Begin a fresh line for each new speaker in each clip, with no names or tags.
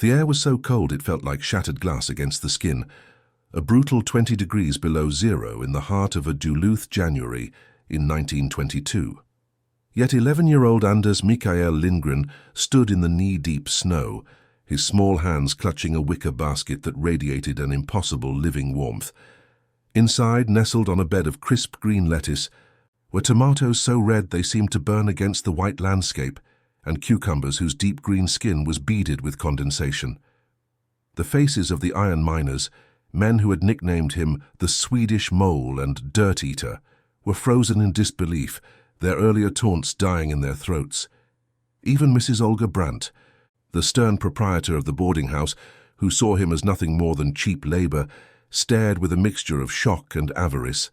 The air was so cold it felt like shattered glass against the skin, a brutal 20 degrees below zero in the heart of a Duluth January in 1922. Yet 11-year-old Anders Mikael Lindgren stood in the knee-deep snow, his small hands clutching a wicker basket that radiated an impossible living warmth. Inside, nestled on a bed of crisp green lettuce, were tomatoes so red they seemed to burn against the white landscape, and cucumbers whose deep green skin was beaded with condensation. The faces of the iron miners, men who had nicknamed him the Swedish Mole and Dirt Eater, were frozen in disbelief, their earlier taunts dying in their throats. Even Mrs. Olga Brandt, the stern proprietor of the boarding house, who saw him as nothing more than cheap labor, stared with a mixture of shock and avarice.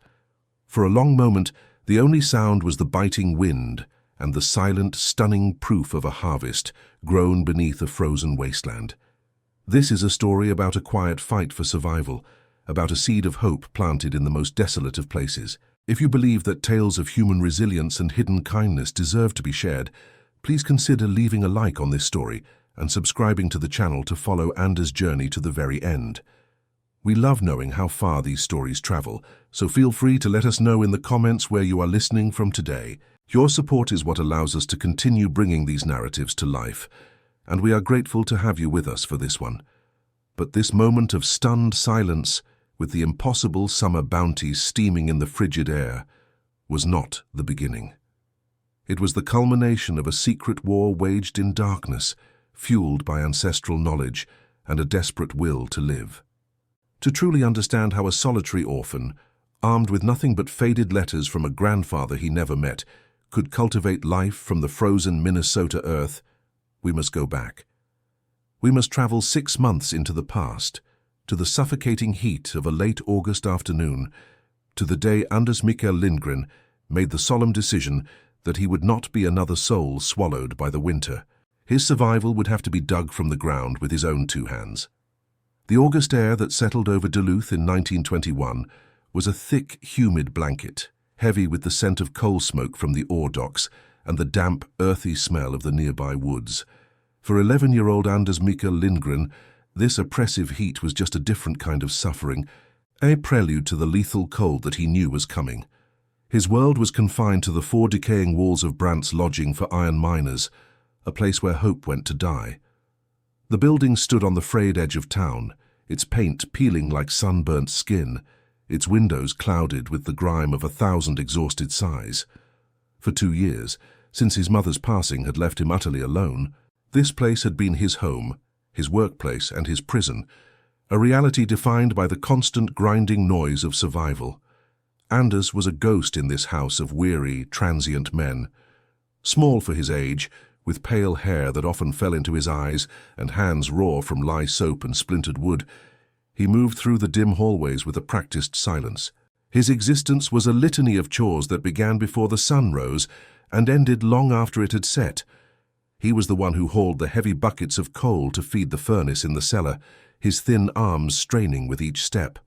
For a long moment, the only sound was the biting wind and the silent, stunning proof of a harvest grown beneath a frozen wasteland. This is a story about a quiet fight for survival, about a seed of hope planted in the most desolate of places. If you believe that tales of human resilience and hidden kindness deserve to be shared, please consider leaving a like on this story and subscribing to the channel to follow Anders' journey to the very end. We love knowing how far these stories travel, so feel free to let us know in the comments where you are listening from today. Your support is what allows us to continue bringing these narratives to life, and we are grateful to have you with us for this one. But this moment of stunned silence, with the impossible summer bounties steaming in the frigid air, was not the beginning. It was the culmination of a secret war waged in darkness, fueled by ancestral knowledge and a desperate will to live. To truly understand how a solitary orphan, armed with nothing but faded letters from a grandfather he never met, could cultivate life from the frozen Minnesota earth, we must go back. We must travel 6 months into the past, to the suffocating heat of a late August afternoon, to the day Anders Mikael Lindgren made the solemn decision that he would not be another soul swallowed by the winter. His survival would have to be dug from the ground with his own 2 hands. The August air that settled over Duluth in 1921 was a thick, humid blanket, heavy with the scent of coal smoke from the ore docks and the damp, earthy smell of the nearby woods. For 11-year-old Anders Mikael Lindgren, this oppressive heat was just a different kind of suffering, a prelude to the lethal cold that he knew was coming. His world was confined to the 4 decaying walls of Brandt's lodging for iron miners, a place where hope went to die. The building stood on the frayed edge of town, its paint peeling like sunburnt skin, its windows clouded with the grime of 1,000 exhausted sighs. For 2 years, since his mother's passing had left him utterly alone, this place had been his home, his workplace and his prison, a reality defined by the constant grinding noise of survival. Anders was a ghost in this house of weary, transient men. Small for his age, with pale hair that often fell into his eyes and hands raw from lye soap and splintered wood, he moved through the dim hallways with a practiced silence. His existence was a litany of chores that began before the sun rose and ended long after it had set. He was the one who hauled the heavy buckets of coal to feed the furnace in the cellar, his thin arms straining with each step.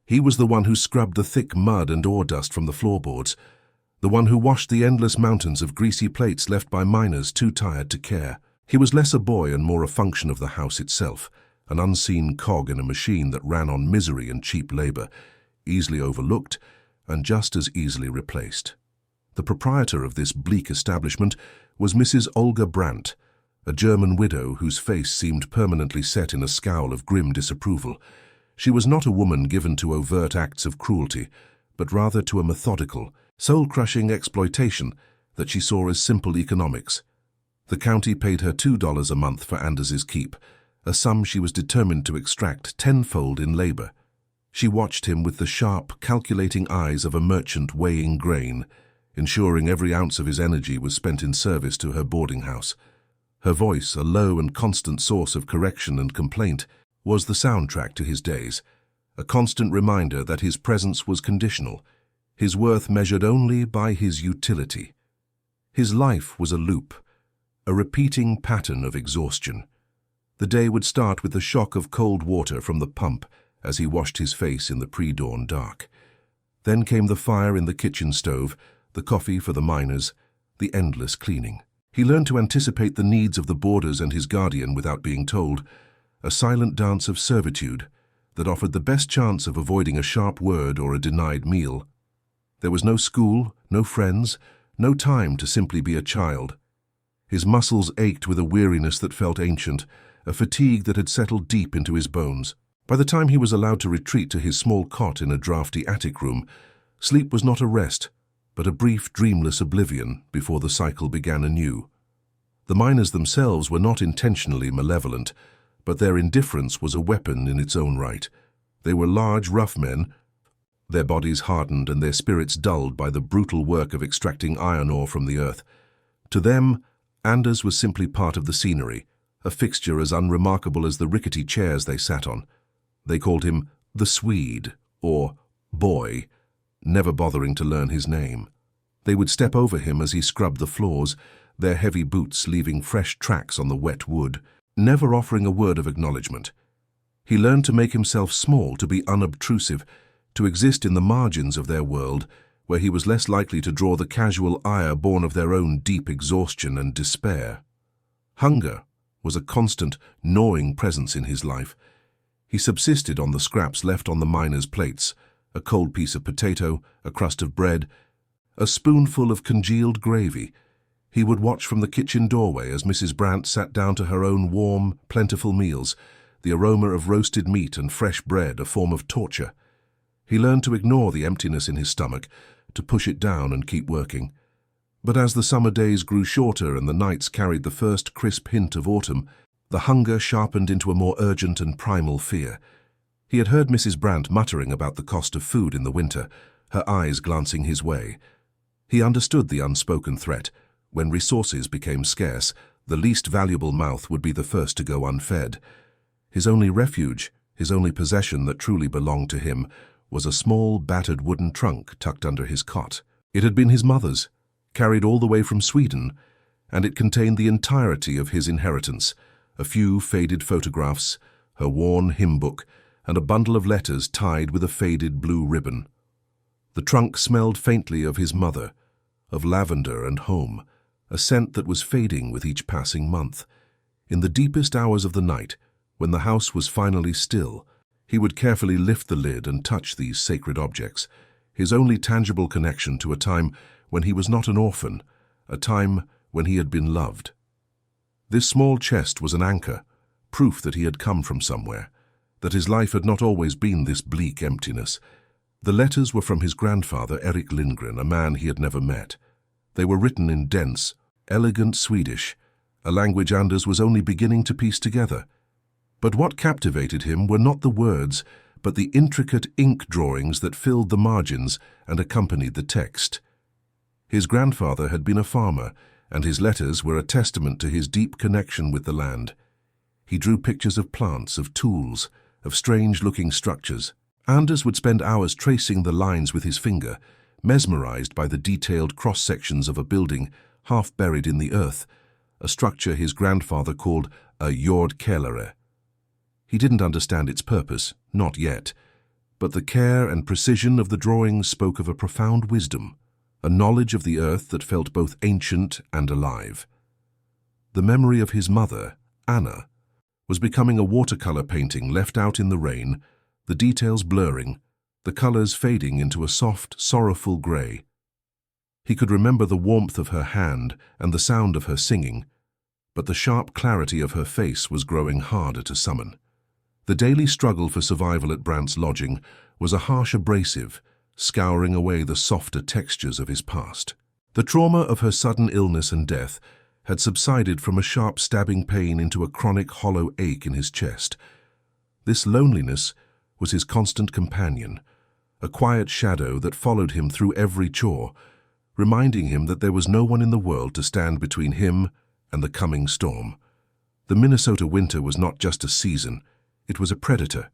He was the one who scrubbed the thick mud and ore dust from the floorboards, the one who washed the endless mountains of greasy plates left by miners too tired to care. He was less a boy and more a function of the house itself, an unseen cog in a machine that ran on misery and cheap labor, easily overlooked and just as easily replaced. The proprietor of this bleak establishment was Mrs. Olga Brandt, a German widow whose face seemed permanently set in a scowl of grim disapproval. She was not a woman given to overt acts of cruelty, but rather to a methodical, soul-crushing exploitation that she saw as simple economics. The county paid her $2 a month for Anders's keep, a sum she was determined to extract tenfold in labor. She watched him with the sharp, calculating eyes of a merchant weighing grain, ensuring every ounce of his energy was spent in service to her boarding house. Her voice, a low and constant source of correction and complaint, was the soundtrack to his days, a constant reminder that his presence was conditional, his worth measured only by his utility. His life was a loop, a repeating pattern of exhaustion. The day would start with the shock of cold water from the pump as he washed his face in the pre-dawn dark. Then came the fire in the kitchen stove, the coffee for the miners, the endless cleaning. He learned to anticipate the needs of the boarders and his guardian without being told, a silent dance of servitude that offered the best chance of avoiding a sharp word or a denied meal. There was no school, no friends, no time to simply be a child. His muscles ached with a weariness that felt ancient, a fatigue that had settled deep into his bones. By the time he was allowed to retreat to his small cot in a drafty attic room, sleep was not a rest, but a brief, dreamless oblivion before the cycle began anew. The miners themselves were not intentionally malevolent, but their indifference was a weapon in its own right. They were large, rough men, their bodies hardened and their spirits dulled by the brutal work of extracting iron ore from the earth. To them, Anders was simply part of the scenery, a fixture as unremarkable as the rickety chairs they sat on. They called him the Swede, or Boy, never bothering to learn his name. They would step over him as he scrubbed the floors, their heavy boots leaving fresh tracks on the wet wood, never offering a word of acknowledgement. He learned to make himself small, to be unobtrusive, to exist in the margins of their world, where he was less likely to draw the casual ire born of their own deep exhaustion and despair. Hunger was a constant, gnawing presence in his life. He subsisted on the scraps left on the miners' plates, a cold piece of potato, a crust of bread, a spoonful of congealed gravy. He would watch from the kitchen doorway as Mrs. Brandt sat down to her own warm, plentiful meals, the aroma of roasted meat and fresh bread a form of torture. He learned to ignore the emptiness in his stomach, to push it down and keep working. But as the summer days grew shorter and the nights carried the first crisp hint of autumn, the hunger sharpened into a more urgent and primal fear. He had heard Mrs. Brandt muttering about the cost of food in the winter, her eyes glancing his way. He understood the unspoken threat. When resources became scarce, the least valuable mouth would be the first to go unfed. His only refuge, his only possession that truly belonged to him, was a small, battered wooden trunk tucked under his cot. It had been his mother's, carried all the way from Sweden, and it contained the entirety of his inheritance, a few faded photographs, her worn hymn book, and a bundle of letters tied with a faded blue ribbon. The trunk smelled faintly of his mother, of lavender and home, a scent that was fading with each passing month. In the deepest hours of the night, when the house was finally still, he would carefully lift the lid and touch these sacred objects, his only tangible connection to a time when he was not an orphan, a time when he had been loved. This small chest was an anchor, proof that he had come from somewhere, that his life had not always been this bleak emptiness. The letters were from his grandfather, Erik Lindgren, a man he had never met. They were written in dense, elegant Swedish, a language Anders was only beginning to piece together. But what captivated him were not the words, but the intricate ink drawings that filled the margins and accompanied the text. His grandfather had been a farmer, and his letters were a testament to his deep connection with the land. He drew pictures of plants, of tools, of strange-looking structures. Anders would spend hours tracing the lines with his finger, mesmerized by the detailed cross-sections of a building half buried in the earth, a structure his grandfather called a jordkälare. He didn't understand its purpose, not yet, but the care and precision of the drawings spoke of a profound wisdom, a knowledge of the earth that felt both ancient and alive. The memory of his mother, Anna, was becoming a watercolor painting left out in the rain, the details blurring, the colors fading into a soft, sorrowful gray. He could remember the warmth of her hand and the sound of her singing, but the sharp clarity of her face was growing harder to summon. The daily struggle for survival at Brandt's lodging was a harsh abrasive, scouring away the softer textures of his past. The trauma of her sudden illness and death had subsided from a sharp stabbing pain into a chronic hollow ache in his chest. This loneliness was his constant companion, a quiet shadow that followed him through every chore, reminding him that there was no one in the world to stand between him and the coming storm. The Minnesota winter was not just a season, it was a predator.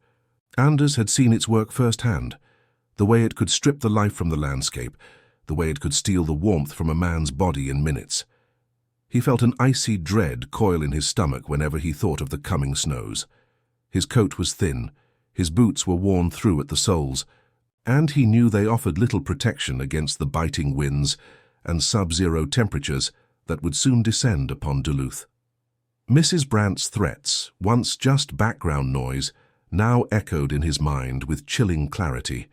Anders had seen its work firsthand, the way it could strip the life from the landscape, the way it could steal the warmth from a man's body in minutes. He felt an icy dread coil in his stomach whenever he thought of the coming snows. His coat was thin, his boots were worn through at the soles, and he knew they offered little protection against the biting winds and sub-zero temperatures that would soon descend upon Duluth. Mrs. Brandt's threats, once just background noise, now echoed in his mind with chilling clarity.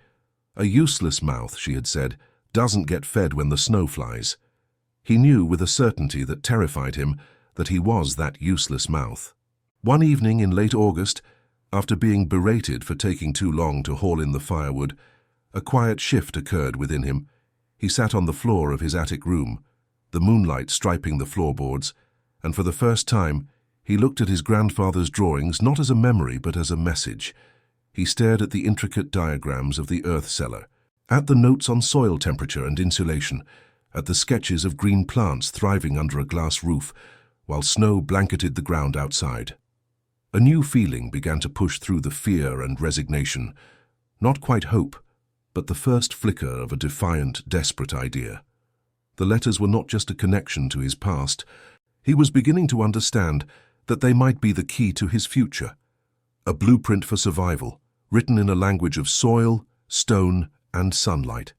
"A useless mouth," she had said, "doesn't get fed when the snow flies." He knew with a certainty that terrified him that he was that useless mouth. One evening in late August, after being berated for taking too long to haul in the firewood, a quiet shift occurred within him. He sat on the floor of his attic room, the moonlight striping the floorboards, and for the first time he looked at his grandfather's drawings not as a memory but as a message. He stared at the intricate diagrams of the earth cellar, at the notes on soil temperature and insulation, at the sketches of green plants thriving under a glass roof, while snow blanketed the ground outside. A new feeling began to push through the fear and resignation, not quite hope, but the first flicker of a defiant, desperate idea. The letters were not just a connection to his past. He was beginning to understand that they might be the key to his future, a blueprint for survival, written in a language of soil, stone, and sunlight.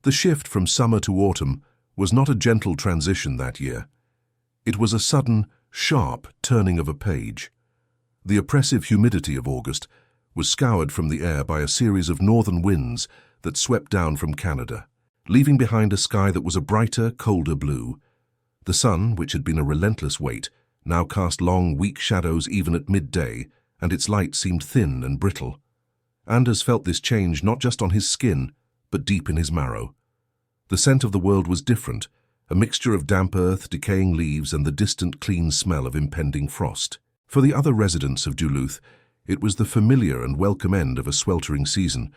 The shift from summer to autumn was not a gentle transition that year. It was a sudden, sharp turning of a page. The oppressive humidity of August was scoured from the air by a series of northern winds that swept down from Canada, leaving behind a sky that was a brighter, colder blue. The sun, which had been a relentless weight, now cast long, weak shadows even at midday, and its light seemed thin and brittle. Anders felt this change not just on his skin, but deep in his marrow. The scent of the world was different, a mixture of damp earth, decaying leaves, and the distant, clean smell of impending frost. For the other residents of Duluth, it was the familiar and welcome end of a sweltering season.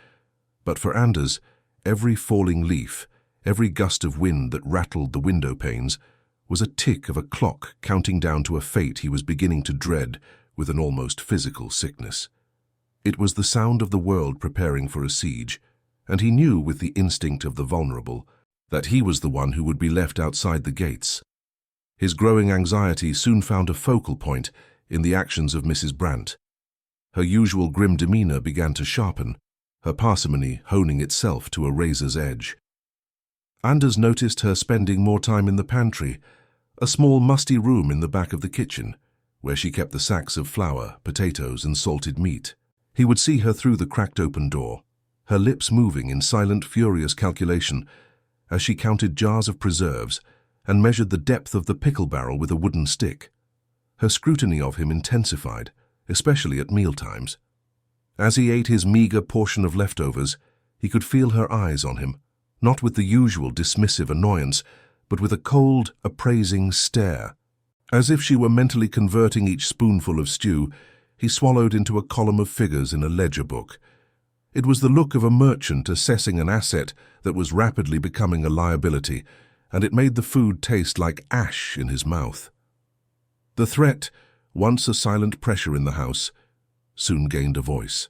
But for Anders, every falling leaf, every gust of wind that rattled the window panes, was a tick of a clock counting down to a fate he was beginning to dread with an almost physical sickness. It was the sound of the world preparing for a siege, and he knew with the instinct of the vulnerable that he was the one who would be left outside the gates. His growing anxiety soon found a focal point in the actions of Mrs. Brandt. Her usual grim demeanor began to sharpen, her parsimony honing itself to a razor's edge. Anders noticed her spending more time in the pantry, a small musty room in the back of the kitchen, where she kept the sacks of flour, potatoes, and salted meat. He would see her through the cracked open door, her lips moving in silent, furious calculation as she counted jars of preserves and measured the depth of the pickle barrel with a wooden stick. Her scrutiny of him intensified, especially at mealtimes. As he ate his meager portion of leftovers, he could feel her eyes on him, not with the usual dismissive annoyance, but with a cold, appraising stare. As if she were mentally converting each spoonful of stew, he swallowed into a column of figures in a ledger book. It was the look of a merchant assessing an asset that was rapidly becoming a liability, and it made the food taste like ash in his mouth. The threat, once a silent pressure in the house, soon gained a voice.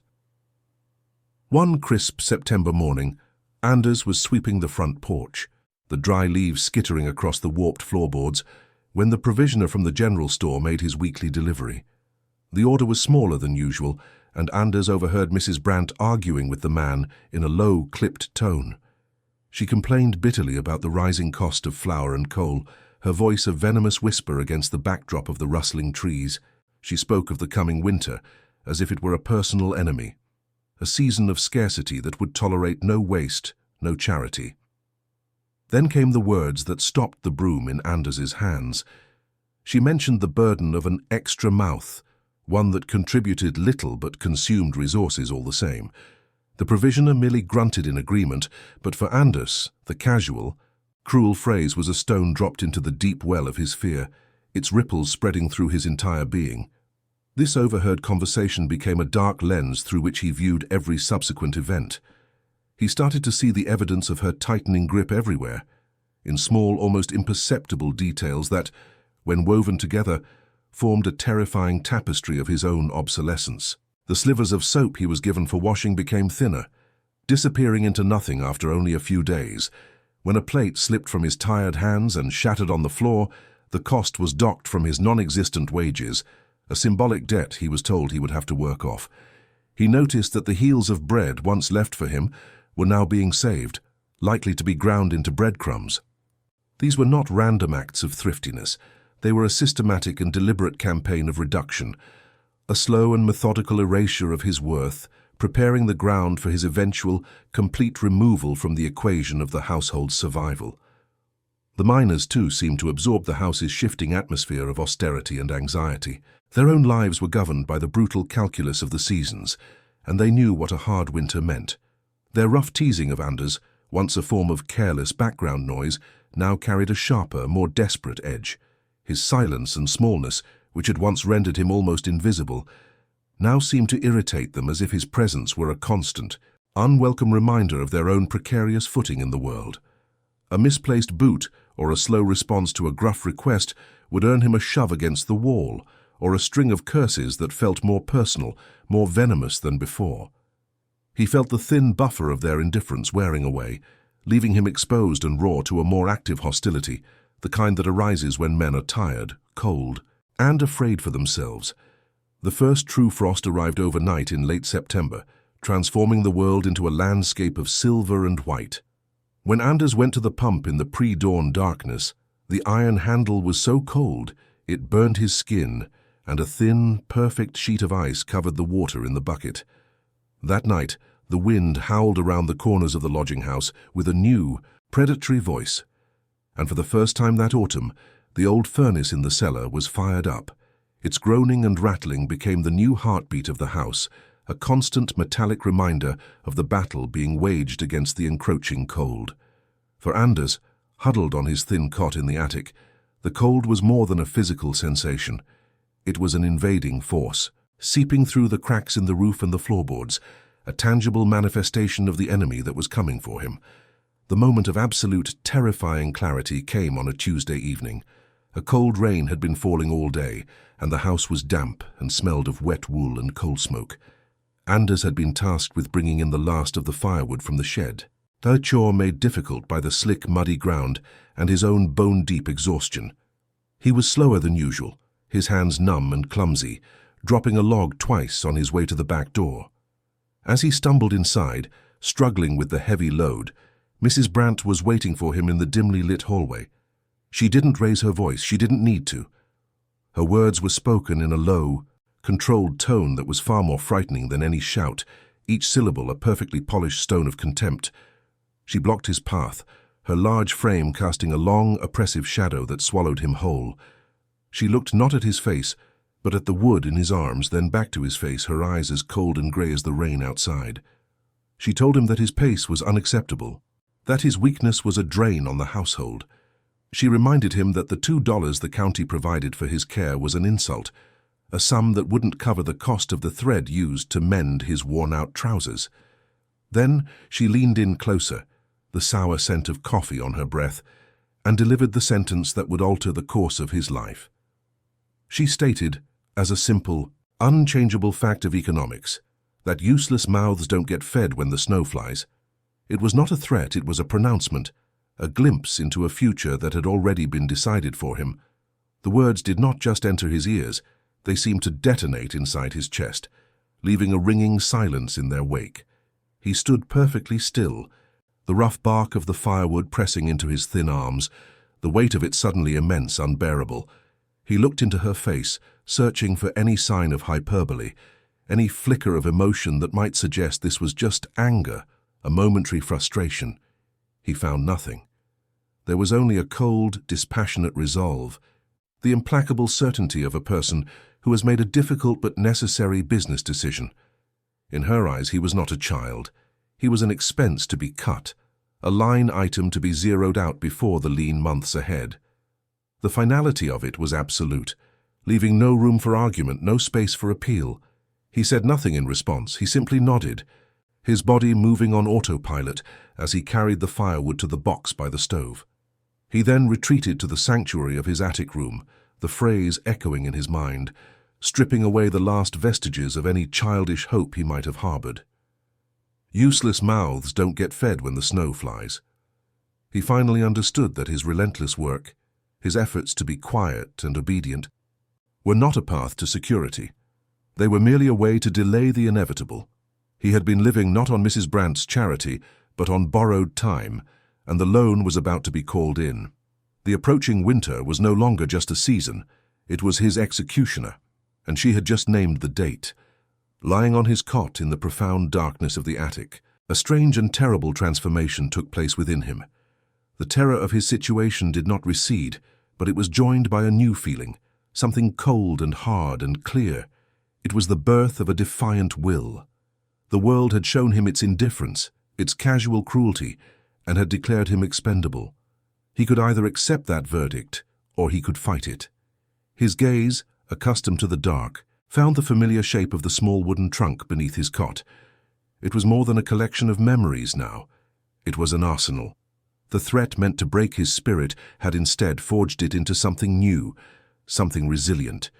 One crisp September morning, Anders was sweeping the front porch, the dry leaves skittering across the warped floorboards, when the provisioner from the general store made his weekly delivery. The order was smaller than usual, and Anders overheard Mrs. Brandt arguing with the man in a low, clipped tone. She complained bitterly about the rising cost of flour and coal, her voice a venomous whisper against the backdrop of the rustling trees. She spoke of the coming winter as if it were a personal enemy, a season of scarcity that would tolerate no waste, no charity. Then came the words that stopped the broom in Anders's hands. She mentioned the burden of an extra mouth, one that contributed little but consumed resources all the same. The provisioner merely grunted in agreement, but for Anders, the casual, cruel phrase was a stone dropped into the deep well of his fear, its ripples spreading through his entire being. This overheard conversation became a dark lens through which he viewed every subsequent event. He started to see the evidence of her tightening grip everywhere, in small, almost imperceptible details that, when woven together, formed a terrifying tapestry of his own obsolescence. The slivers of soap he was given for washing became thinner, disappearing into nothing after only a few days. When a plate slipped from his tired hands and shattered on the floor, the cost was docked from his non-existent wages, a symbolic debt he was told he would have to work off. He noticed that the heels of bread once left for him were now being saved, likely to be ground into breadcrumbs. These were not random acts of thriftiness. They were a systematic and deliberate campaign of reduction, a slow and methodical erasure of his worth, preparing the ground for his eventual, complete removal from the equation of the household's survival. The miners, too, seemed to absorb the house's shifting atmosphere of austerity and anxiety. Their own lives were governed by the brutal calculus of the seasons, and they knew what a hard winter meant. Their rough teasing of Anders, once a form of careless background noise, now carried a sharper, more desperate edge. His silence and smallness, which had once rendered him almost invisible, now seemed to irritate them as if his presence were a constant, unwelcome reminder of their own precarious footing in the world. A misplaced boot or a slow response to a gruff request would earn him a shove against the wall, or a string of curses that felt more personal, more venomous than before. He felt the thin buffer of their indifference wearing away, leaving him exposed and raw to a more active hostility, the kind that arises when men are tired, cold, and afraid for themselves. The first true frost arrived overnight in late September, transforming the world into a landscape of silver and white. When Anders went to the pump in the pre-dawn darkness, the iron handle was so cold it burned his skin, and a thin, perfect sheet of ice covered the water in the bucket. That night, the wind howled around the corners of the lodging house with a new, predatory voice, and for the first time that autumn, the old furnace in the cellar was fired up. Its groaning and rattling became the new heartbeat of the house, a constant metallic reminder of the battle being waged against the encroaching cold. For Anders, huddled on his thin cot in the attic, the cold was more than a physical sensation. It was an invading force, seeping through the cracks in the roof and the floorboards, a tangible manifestation of the enemy that was coming for him. The moment of absolute, terrifying clarity came on a Tuesday evening. A cold rain had been falling all day, and the house was damp and smelled of wet wool and coal smoke. Anders had been tasked with bringing in the last of the firewood from the shed, a chore made difficult by the slick, muddy ground and his own bone-deep exhaustion. He was slower than usual, his hands numb and clumsy, dropping a log twice on his way to the back door. As he stumbled inside, struggling with the heavy load, Mrs. Brandt was waiting for him in the dimly lit hallway. She didn't raise her voice, she didn't need to. Her words were spoken in a low, controlled tone that was far more frightening than any shout, each syllable a perfectly polished stone of contempt. She blocked his path, her large frame casting a long, oppressive shadow that swallowed him whole. She looked not at his face, but at the wood in his arms, then back to his face, her eyes as cold and grey as the rain outside. She told him that his pace was unacceptable, that his weakness was a drain on the household. She reminded him that the $2 the county provided for his care was an insult, a sum that wouldn't cover the cost of the thread used to mend his worn-out trousers. Then she leaned in closer, the sour scent of coffee on her breath, and delivered the sentence that would alter the course of his life. She stated, as a simple, unchangeable fact of economics, that useless mouths don't get fed when the snow flies. It was not a threat, it was a pronouncement, a glimpse into a future that had already been decided for him. The words did not just enter his ears, they seemed to detonate inside his chest, leaving a ringing silence in their wake. He stood perfectly still, the rough bark of the firewood pressing into his thin arms, the weight of it suddenly immense, unbearable. He looked into her face, searching for any sign of hyperbole, any flicker of emotion that might suggest this was just anger, a momentary frustration. He found nothing. There was only a cold, dispassionate resolve, the implacable certainty of a person who has made a difficult but necessary business decision. In her eyes, he was not a child. He was an expense to be cut, a line item to be zeroed out before the lean months ahead. The finality of it was absolute, leaving no room for argument, no space for appeal. He said nothing in response, he simply nodded, his body moving on autopilot as he carried the firewood to the box by the stove. He then retreated to the sanctuary of his attic room, the phrase echoing in his mind, stripping away the last vestiges of any childish hope he might have harbored. Useless mouths don't get fed when the snow flies. He finally understood that his relentless work, his efforts to be quiet and obedient, were not a path to security. They were merely a way to delay the inevitable. He had been living not on Mrs. Brandt's charity, but on borrowed time, and the loan was about to be called in. The approaching winter was no longer just a season, it was his executioner, and she had just named the date. Lying on his cot in the profound darkness of the attic, a strange and terrible transformation took place within him. The terror of his situation did not recede, but it was joined by a new feeling, something cold and hard and clear. It was the birth of a defiant will. The world had shown him its indifference, its casual cruelty, and had declared him expendable. He could either accept that verdict, or he could fight it. His gaze, accustomed to the dark, found the familiar shape of the small wooden trunk beneath his cot. It was more than a collection of memories now. It was an arsenal. The threat meant to break his spirit had instead forged it into something new, something resilient.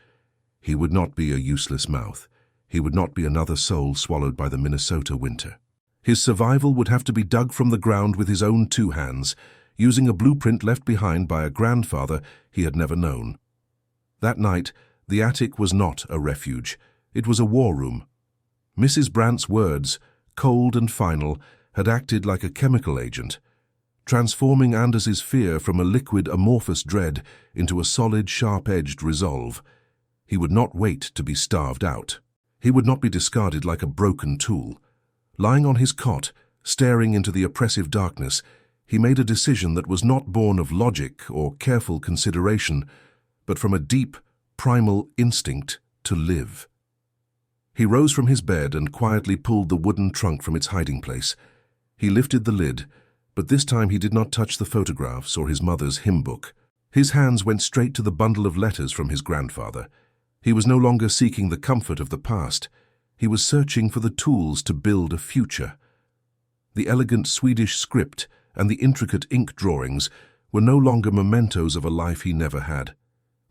He would not be a useless mouth. He would not be another soul swallowed by the Minnesota winter. His survival would have to be dug from the ground with his own two hands, using a blueprint left behind by a grandfather he had never known. That night, the attic was not a refuge. It was a war room. Mrs. Brandt's words, cold and final, had acted like a chemical agent, transforming Anders's fear from a liquid, amorphous dread into a solid, sharp-edged resolve. He would not wait to be starved out. He would not be discarded like a broken tool. Lying on his cot, staring into the oppressive darkness, he made a decision that was not born of logic or careful consideration, but from a deep, primal instinct to live. He rose from his bed and quietly pulled the wooden trunk from its hiding place. He lifted the lid, but this time he did not touch the photographs or his mother's hymn book. His hands went straight to the bundle of letters from his grandfather. He was no longer seeking the comfort of the past. He was searching for the tools to build a future. The elegant Swedish script and the intricate ink drawings were no longer mementos of a life he never had.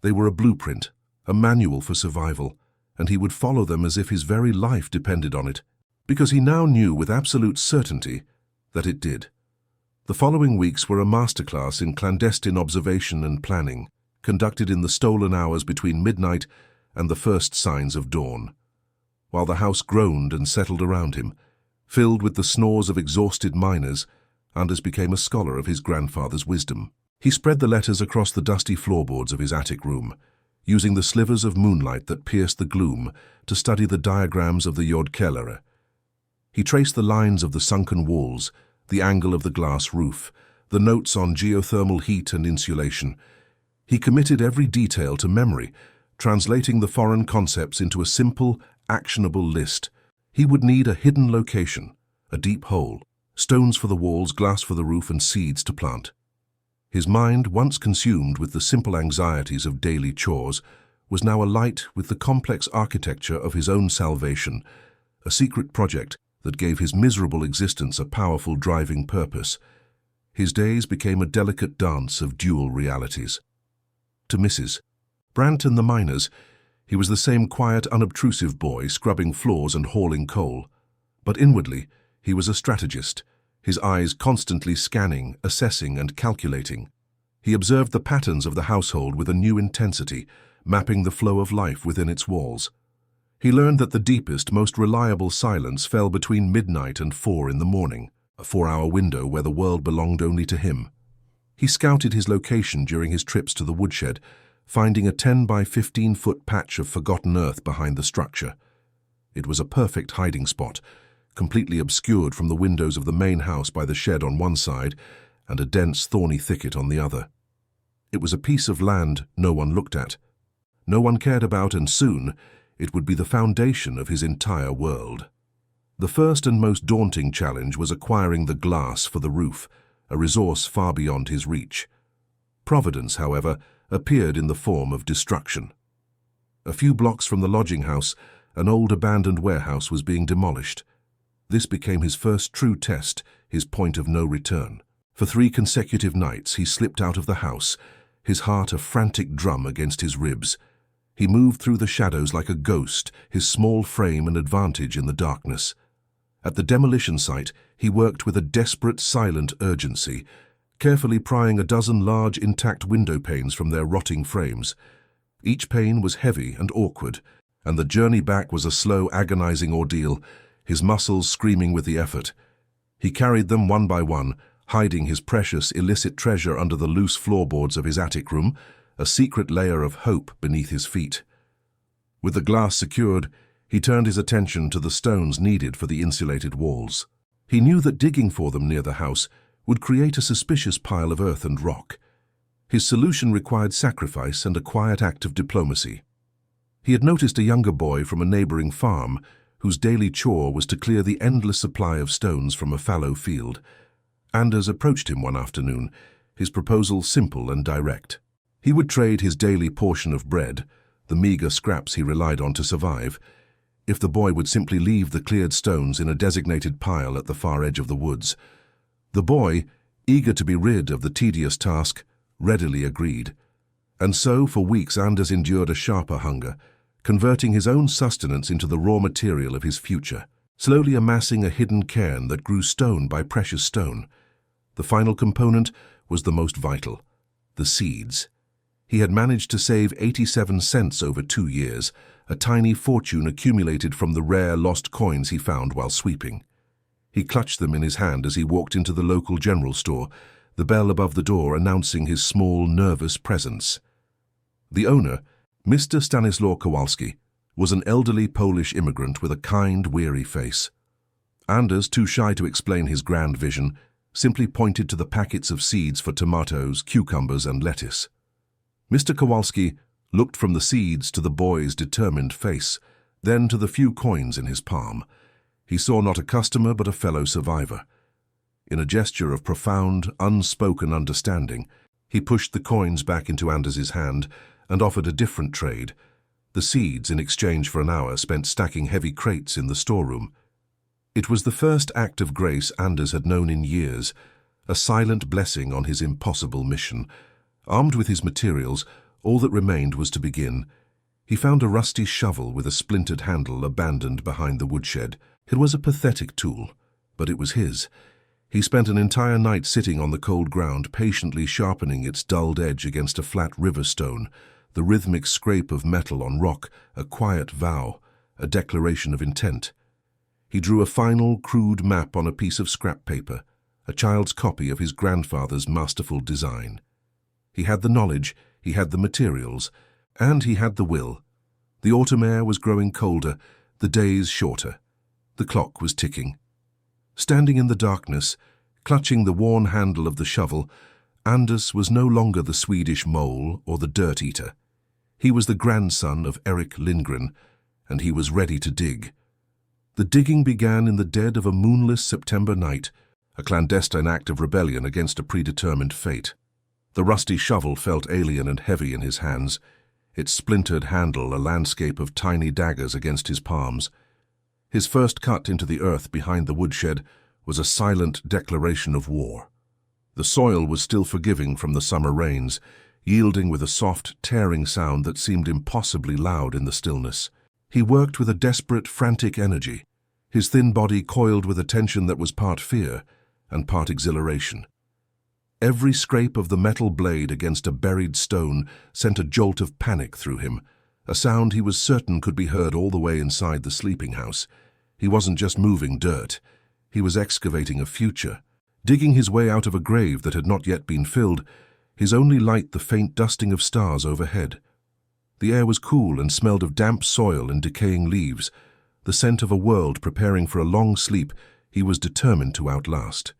They were a blueprint, a manual for survival, and he would follow them as if his very life depended on it, because he now knew with absolute certainty that it did. The following weeks were a masterclass in clandestine observation and planning, conducted in the stolen hours between midnight and the first signs of dawn. While the house groaned and settled around him, filled with the snores of exhausted miners, Anders became a scholar of his grandfather's wisdom. He spread the letters across the dusty floorboards of his attic room, using the slivers of moonlight that pierced the gloom to study the diagrams of the Jordkelare. He traced the lines of the sunken walls, the angle of the glass roof, the notes on geothermal heat and insulation. He committed every detail to memory, translating the foreign concepts into a simple, actionable list. He would need a hidden location, a deep hole, stones for the walls, glass for the roof, and seeds to plant. His mind, once consumed with the simple anxieties of daily chores, was now alight with the complex architecture of his own salvation, a secret project that gave his miserable existence a powerful driving purpose. His days became a delicate dance of dual realities. To Mrs. Brandt and the miners, he was the same quiet, unobtrusive boy scrubbing floors and hauling coal. But inwardly, he was a strategist, his eyes constantly scanning, assessing, and calculating. He observed the patterns of the household with a new intensity, mapping the flow of life within its walls. He learned that the deepest, most reliable silence fell between midnight and 4 in the morning, a 4-hour window where the world belonged only to him. He scouted his location during his trips to the woodshed, finding a 10 by 15-foot patch of forgotten earth behind the structure. It was a perfect hiding spot, completely obscured from the windows of the main house by the shed on one side and a dense, thorny thicket on the other. It was a piece of land no one looked at, no one cared about, and soon it would be the foundation of his entire world. The first and most daunting challenge was acquiring the glass for the roof, a resource far beyond his reach. Providence, however, appeared in the form of destruction. A few blocks from the lodging house, an old abandoned warehouse was being demolished. This became his first true test, his point of no return. For 3 consecutive nights he slipped out of the house, his heart a frantic drum against his ribs. He moved through the shadows like a ghost, his small frame an advantage in the darkness. At the demolition site, he worked with a desperate, silent urgency, carefully prying a dozen large, intact window panes from their rotting frames. Each pane was heavy and awkward, and the journey back was a slow, agonizing ordeal, his muscles screaming with the effort. He carried them one by one, hiding his precious illicit treasure under the loose floorboards of his attic room, a secret layer of hope beneath his feet. With the glass secured, he turned his attention to the stones needed for the insulated walls. He knew that digging for them near the house would create a suspicious pile of earth and rock. His solution required sacrifice and a quiet act of diplomacy. He had noticed a younger boy from a neighboring farm whose daily chore was to clear the endless supply of stones from a fallow field. Anders approached him one afternoon, his proposal simple and direct. He would trade his daily portion of bread, the meager scraps he relied on to survive, if the boy would simply leave the cleared stones in a designated pile at the far edge of the woods. The boy, eager to be rid of the tedious task, readily agreed. And so, for weeks, Anders endured a sharper hunger, converting his own sustenance into the raw material of his future, slowly amassing a hidden cairn that grew stone by precious stone. The final component was the most vital: the seeds. He had managed to save 87 cents over 2 years, a tiny fortune accumulated from the rare lost coins he found while sweeping. He clutched them in his hand as he walked into the local general store, the bell above the door announcing his small, nervous presence. The owner, Mr. Stanislaw Kowalski, was an elderly Polish immigrant with a kind, weary face. Anders, too shy to explain his grand vision, simply pointed to the packets of seeds for tomatoes, cucumbers, and lettuce. Mr. Kowalski looked from the seeds to the boy's determined face, then to the few coins in his palm. He saw not a customer but a fellow survivor. In a gesture of profound, unspoken understanding, he pushed the coins back into Anders's hand and offered a different trade: the seeds in exchange for an hour spent stacking heavy crates in the storeroom. It was the first act of grace Anders had known in years, a silent blessing on his impossible mission. Armed with his materials, all that remained was to begin. He found a rusty shovel with a splintered handle abandoned behind the woodshed. It was a pathetic tool, but it was his. He spent an entire night sitting on the cold ground, patiently sharpening its dulled edge against a flat river stone, the rhythmic scrape of metal on rock, a quiet vow, a declaration of intent. He drew a final, crude map on a piece of scrap paper, a child's copy of his grandfather's masterful design. He had the knowledge, he had the materials, and he had the will. The autumn air was growing colder, the days shorter. The clock was ticking. Standing in the darkness, clutching the worn handle of the shovel, Anders was no longer the Swedish mole or the dirt eater. He was the grandson of Eric Lindgren, and he was ready to dig. The digging began in the dead of a moonless September night, a clandestine act of rebellion against a predetermined fate. The rusty shovel felt alien and heavy in his hands, its splintered handle a landscape of tiny daggers against his palms. His first cut into the earth behind the woodshed was a silent declaration of war. The soil was still forgiving from the summer rains, yielding with a soft, tearing sound that seemed impossibly loud in the stillness. He worked with a desperate, frantic energy, his thin body coiled with a tension that was part fear and part exhilaration. Every scrape of the metal blade against a buried stone sent a jolt of panic through him, a sound he was certain could be heard all the way inside the sleeping house. He wasn't just moving dirt. He was excavating a future, digging his way out of a grave that had not yet been filled, his only light the faint dusting of stars overhead. The air was cool and smelled of damp soil and decaying leaves, the scent of a world preparing for a long sleep he was determined to outlast.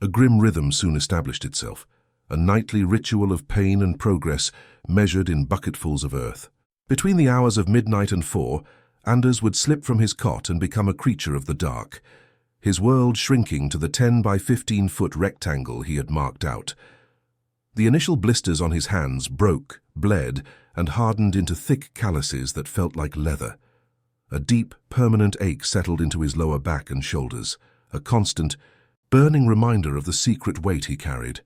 A grim rhythm soon established itself, a nightly ritual of pain and progress measured in bucketfuls of earth. Between the hours of midnight and 4, Anders would slip from his cot and become a creature of the dark, his world shrinking to the 10 by 15-foot rectangle he had marked out. The initial blisters on his hands broke, bled, and hardened into thick calluses that felt like leather. A deep, permanent ache settled into his lower back and shoulders, a constant, burning reminder of the secret weight he carried.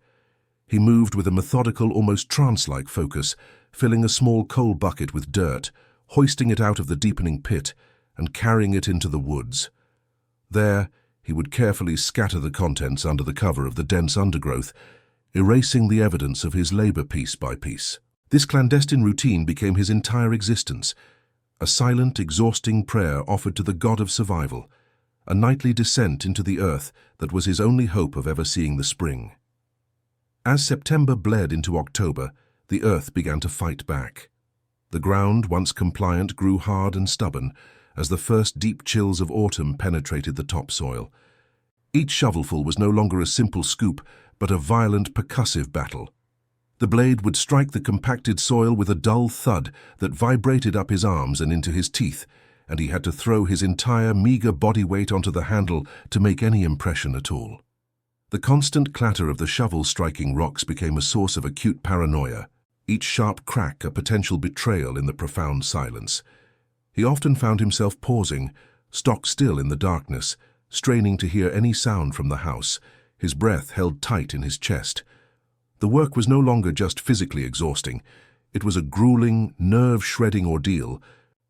He moved with a methodical, almost trance-like focus, filling a small coal bucket with dirt, hoisting it out of the deepening pit, and carrying it into the woods. There, he would carefully scatter the contents under the cover of the dense undergrowth, erasing the evidence of his labor piece by piece. This clandestine routine became his entire existence, a silent, exhausting prayer offered to the god of survival. a nightly descent into the earth that was his only hope of ever seeing the spring. As September bled into October, the earth began to fight back. The ground, once compliant, grew hard and stubborn as the first deep chills of autumn penetrated the topsoil. Each shovelful was no longer a simple scoop, but a violent, percussive battle. The blade would strike the compacted soil with a dull thud that vibrated up his arms and into his teeth, and he had to throw his entire meager body weight onto the handle to make any impression at all. The constant clatter of the shovel striking rocks became a source of acute paranoia, each sharp crack a potential betrayal in the profound silence. He often found himself pausing, stock still in the darkness, straining to hear any sound from the house, his breath held tight in his chest. The work was no longer just physically exhausting. It was a grueling, nerve-shredding ordeal,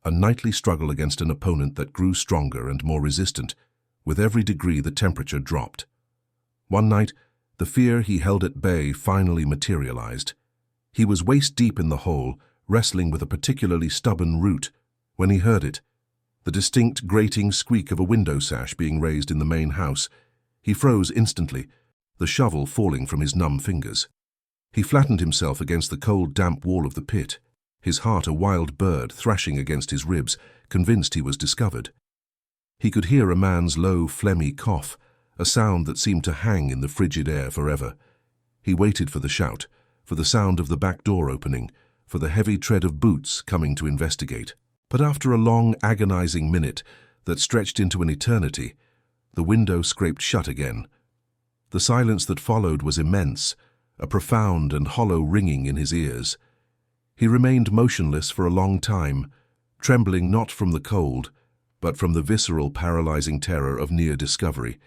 a nightly struggle against an opponent that grew stronger and more resistant. With every degree the temperature dropped. One night, the fear he held at bay finally materialized. He was waist-deep in the hole, wrestling with a particularly stubborn root, when he heard it, the distinct grating squeak of a window sash being raised in the main house. He froze instantly, the shovel falling from his numb fingers. He flattened himself against the cold, damp wall of the pit, his heart a wild bird thrashing against his ribs, convinced he was discovered. He could hear a man's low, phlegmy cough, a sound that seemed to hang in the frigid air forever. He waited for the shout, for the sound of the back door opening, for the heavy tread of boots coming to investigate. But after a long, agonizing minute that stretched into an eternity, the window scraped shut again. The silence that followed was immense, a profound and hollow ringing in his ears. He remained motionless for a long time, trembling not from the cold, but from the visceral, paralyzing terror of near discovery.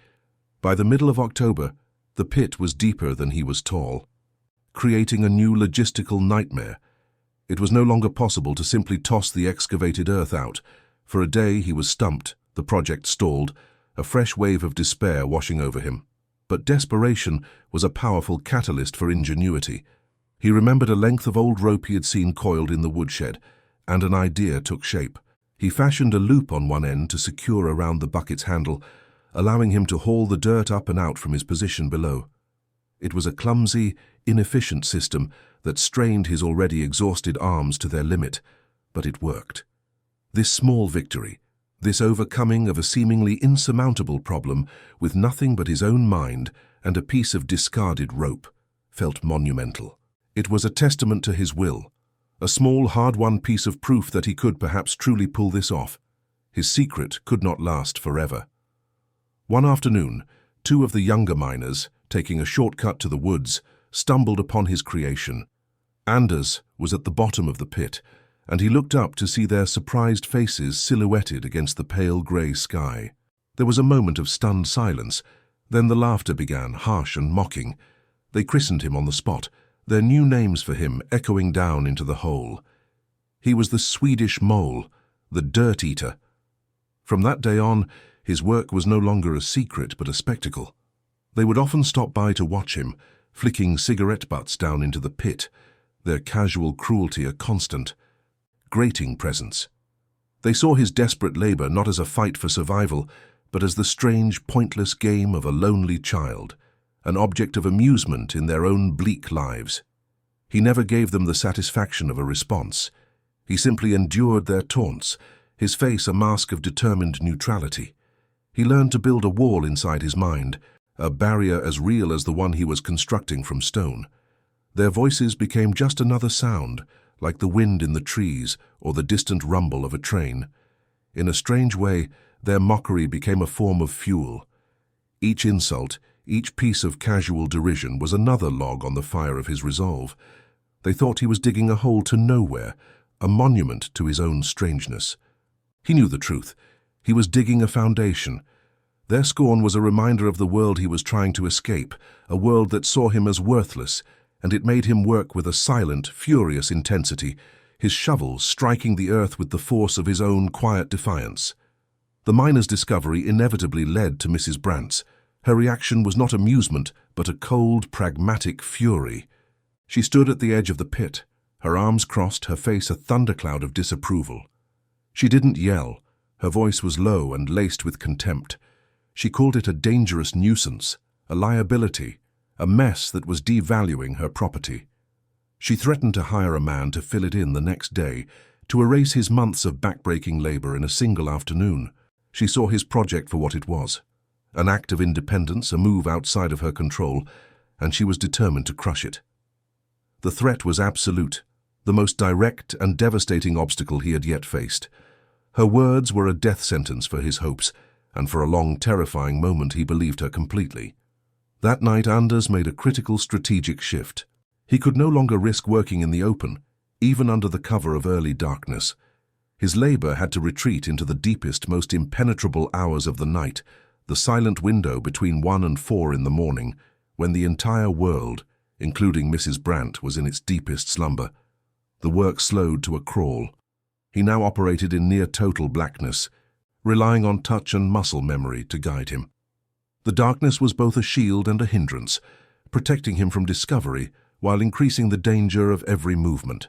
By the middle of October, the pit was deeper than he was tall, creating a new logistical nightmare. It was no longer possible to simply toss the excavated earth out. For a day he was stumped, the project stalled, a fresh wave of despair washing over him. But desperation was a powerful catalyst for ingenuity. He remembered a length of old rope he had seen coiled in the woodshed, and an idea took shape. He fashioned a loop on one end to secure around the bucket's handle, allowing him to haul the dirt up and out from his position below. It was a clumsy, inefficient system that strained his already exhausted arms to their limit, but it worked. This small victory, this overcoming of a seemingly insurmountable problem with nothing but his own mind and a piece of discarded rope, felt monumental. It was a testament to his will, a small, hard-won piece of proof that he could perhaps truly pull this off. His secret could not last forever. One afternoon, two of the younger miners, taking a shortcut to the woods, stumbled upon his creation. Anders was at the bottom of the pit, and he looked up to see their surprised faces silhouetted against the pale grey sky. There was a moment of stunned silence. Then the laughter began, harsh and mocking. They christened him on the spot, their new names for him echoing down into the hole. He was the Swedish Mole, the Dirt Eater. From that day on, his work was no longer a secret but a spectacle. They would often stop by to watch him, flicking cigarette butts down into the pit, their casual cruelty a constant, grating presence. They saw his desperate labor not as a fight for survival, but as the strange, pointless game of a lonely child, an object of amusement in their own bleak lives. He never gave them the satisfaction of a response. He simply endured their taunts, his face a mask of determined neutrality. He learned to build a wall inside his mind, a barrier as real as the one he was constructing from stone. Their voices became just another sound, like the wind in the trees or the distant rumble of a train. In a strange way, their mockery became a form of fuel. Each insult, each piece of casual derision was another log on the fire of his resolve. They thought he was digging a hole to nowhere, a monument to his own strangeness. He knew the truth. He was digging a foundation. Their scorn was a reminder of the world he was trying to escape, a world that saw him as worthless, and it made him work with a silent, furious intensity, his shovel striking the earth with the force of his own quiet defiance. The miner's discovery inevitably led to Mrs. Brandt's. Her reaction was not amusement, but a cold, pragmatic fury. She stood at the edge of the pit, her arms crossed, her face a thundercloud of disapproval. She didn't yell. Her voice was low and laced with contempt. She called it a dangerous nuisance, a liability, a mess that was devaluing her property. She threatened to hire a man to fill it in the next day, to erase his months of backbreaking labor in a single afternoon. She saw his project for what it was, an act of independence, a move outside of her control, and she was determined to crush it. The threat was absolute, the most direct and devastating obstacle he had yet faced. Her words were a death sentence for his hopes, and for a long, terrifying moment he believed her completely. That night Anders made a critical strategic shift. He could no longer risk working in the open, even under the cover of early darkness. His labor had to retreat into the deepest, most impenetrable hours of the night, the silent window between 1 and 4 in the morning, when the entire world, including Mrs. Brandt, was in its deepest slumber. The work slowed to a crawl. He now operated in near-total blackness, relying on touch and muscle memory to guide him. The darkness was both a shield and a hindrance, protecting him from discovery while increasing the danger of every movement.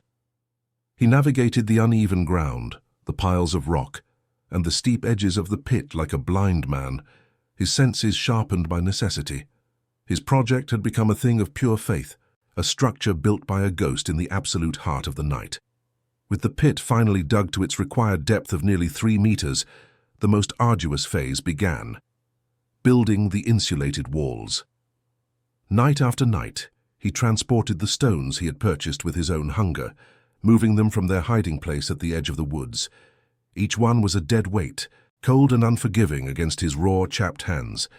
He navigated the uneven ground, the piles of rock, and the steep edges of the pit like a blind man, his senses sharpened by necessity. His project had become a thing of pure faith, a structure built by a ghost in the absolute heart of the night. With the pit finally dug to its required depth of nearly 3 meters, the most arduous phase began, building the insulated walls. Night after night, he transported the stones he had purchased with his own hunger, moving them from their hiding place at the edge of the woods. Each one was a dead weight, cold and unforgiving against his raw, chapped hands.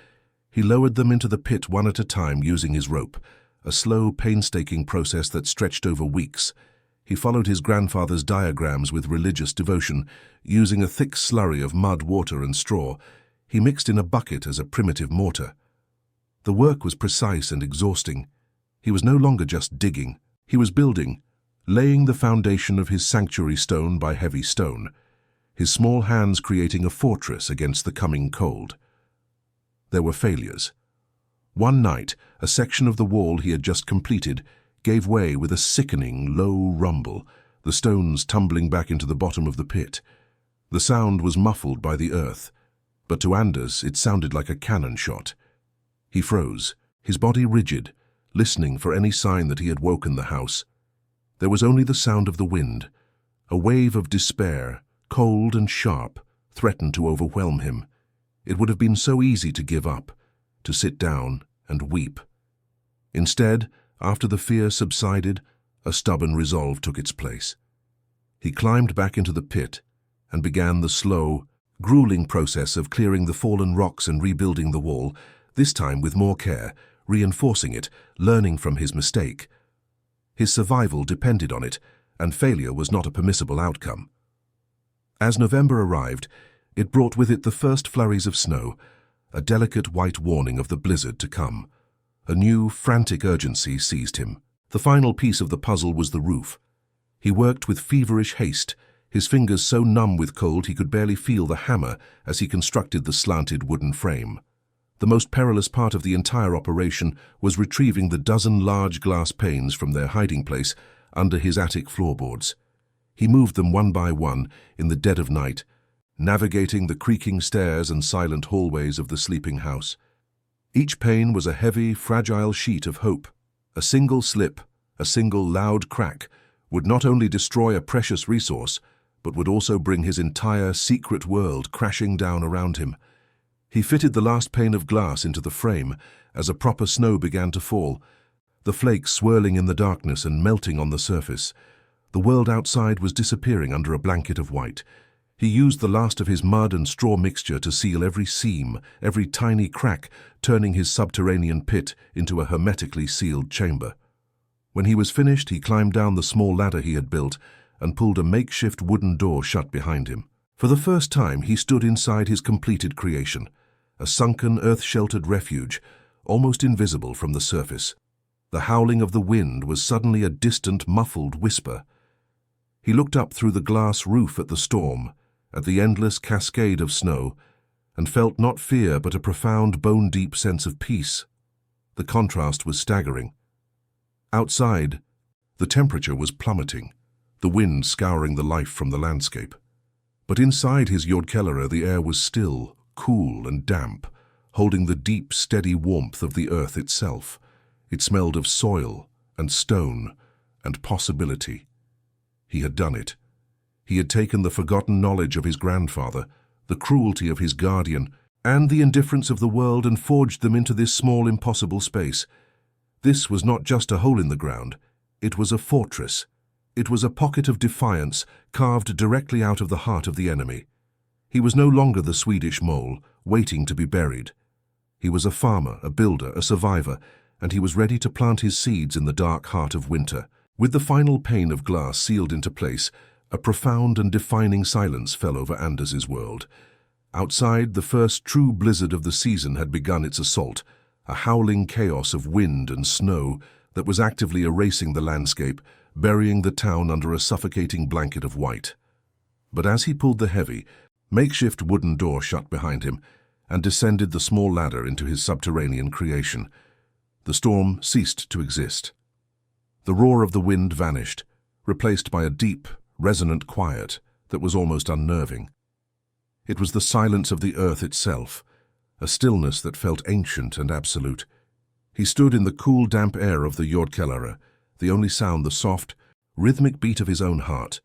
He lowered them into the pit one at a time using his rope, a slow, painstaking process that stretched over weeks. He followed his grandfather's diagrams with religious devotion, using a thick slurry of mud, water, and straw. He mixed in a bucket as a primitive mortar. The work was precise and exhausting. He was no longer just digging. He was building, laying the foundation of his sanctuary stone by heavy stone, his small hands creating a fortress against the coming cold. There were failures. One night, a section of the wall he had just completed gave way with a sickening, low rumble, the stones tumbling back into the bottom of the pit. The sound was muffled by the earth, but to Anders it sounded like a cannon shot. He froze, his body rigid, listening for any sign that he had woken the house. There was only the sound of the wind. A wave of despair, cold and sharp, threatened to overwhelm him. It would have been so easy to give up, to sit down and weep. Instead, after the fear subsided, a stubborn resolve took its place. He climbed back into the pit and began the slow, grueling process of clearing the fallen rocks and rebuilding the wall, this time with more care, reinforcing it, learning from his mistake. His survival depended on it, and failure was not a permissible outcome. As November arrived, it brought with it the first flurries of snow, a delicate white warning of the blizzard to come. A new, frantic urgency seized him. The final piece of the puzzle was the roof. He worked with feverish haste, his fingers so numb with cold he could barely feel the hammer as he constructed the slanted wooden frame. The most perilous part of the entire operation was retrieving the dozen large glass panes from their hiding place under his attic floorboards. He moved them one by one in the dead of night, navigating the creaking stairs and silent hallways of the sleeping house. Each pane was a heavy, fragile sheet of hope. A single slip, a single loud crack, would not only destroy a precious resource, but would also bring his entire secret world crashing down around him. He fitted the last pane of glass into the frame as a proper snow began to fall, the flakes swirling in the darkness and melting on the surface. The world outside was disappearing under a blanket of white. He used the last of his mud and straw mixture to seal every seam, every tiny crack, turning his subterranean pit into a hermetically sealed chamber. When he was finished, he climbed down the small ladder he had built and pulled a makeshift wooden door shut behind him. For the first time, he stood inside his completed creation, a sunken, earth-sheltered refuge, almost invisible from the surface. The howling of the wind was suddenly a distant, muffled whisper. He looked up through the glass roof at the storm, at the endless cascade of snow, and felt not fear but a profound, bone-deep sense of peace. The contrast was staggering. Outside, the temperature was plummeting, the wind scouring the life from the landscape. But inside his Jordkellerer the air was still, cool and damp, holding the deep, steady warmth of the earth itself. It smelled of soil and stone and possibility. He had done it. He had taken the forgotten knowledge of his grandfather, the cruelty of his guardian, and the indifference of the world, and forged them into this small, impossible space. This was not just a hole in the ground. It was a fortress. It was a pocket of defiance carved directly out of the heart of the enemy. He was no longer the Swedish mole, waiting to be buried. He was a farmer, a builder, a survivor, and he was ready to plant his seeds in the dark heart of winter. With the final pane of glass sealed into place, a profound and defining silence fell over Anders's world. Outside, the first true blizzard of the season had begun its assault, a howling chaos of wind and snow that was actively erasing the landscape, burying the town under a suffocating blanket of white. But as he pulled the heavy, makeshift wooden door shut behind him and descended the small ladder into his subterranean creation, the storm ceased to exist. The roar of the wind vanished, replaced by a deep, resonant quiet that was almost unnerving. It was the silence of the earth itself, a stillness that felt ancient and absolute. He stood in the cool, damp air of the Jordkälare, the only sound the soft, rhythmic beat of his own heart,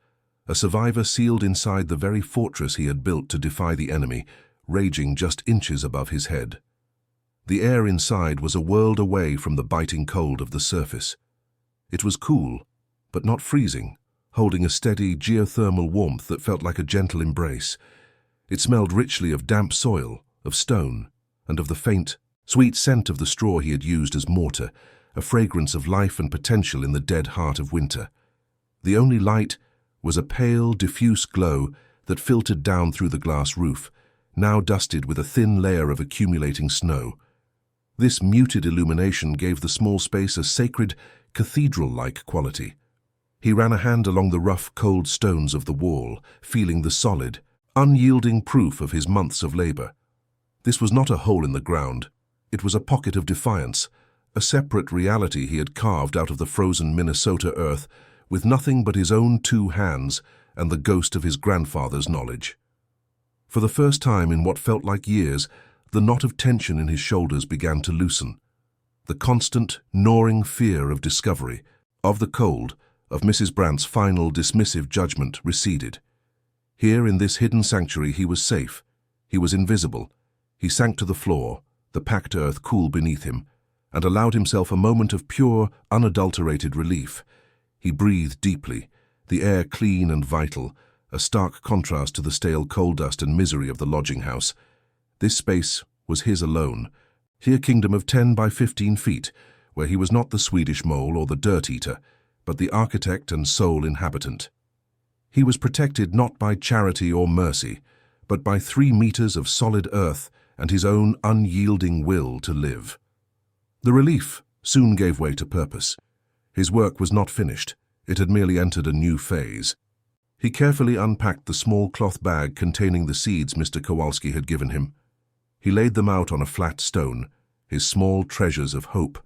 a survivor sealed inside the very fortress he had built to defy the enemy, raging just inches above his head. The air inside was a world away from the biting cold of the surface. It was cool, but not freezing, holding a steady geothermal warmth that felt like a gentle embrace. It smelled richly of damp soil, of stone, and of the faint, sweet scent of the straw he had used as mortar, a fragrance of life and potential in the dead heart of winter. The only light was a pale, diffuse glow that filtered down through the glass roof, now dusted with a thin layer of accumulating snow. This muted illumination gave the small space a sacred, cathedral-like quality. He ran a hand along the rough, cold stones of the wall, feeling the solid, unyielding proof of his months of labor. This was not a hole in the ground. It was a pocket of defiance, a separate reality he had carved out of the frozen Minnesota earth with nothing but his own 2 hands and the ghost of his grandfather's knowledge. For the first time in what felt like years, the knot of tension in his shoulders began to loosen. The constant, gnawing fear of discovery, of the cold, of Mrs. Brandt's final dismissive judgment receded. Here in this hidden sanctuary he was safe. He was invisible. He sank to the floor, the packed earth cool beneath him, and allowed himself a moment of pure, unadulterated relief. He breathed deeply, the air clean and vital, a stark contrast to the stale coal dust and misery of the lodging house. This space was his alone, here kingdom of 10 by 15 feet, where he was not the Swedish mole or the dirt-eater, but the architect and sole inhabitant. He was protected not by charity or mercy, but by 3 meters of solid earth and his own unyielding will to live. The relief soon gave way to purpose. His work was not finished. It had merely entered a new phase. He carefully unpacked the small cloth bag containing the seeds Mr. Kowalski had given him. He laid them out on a flat stone, his small treasures of hope,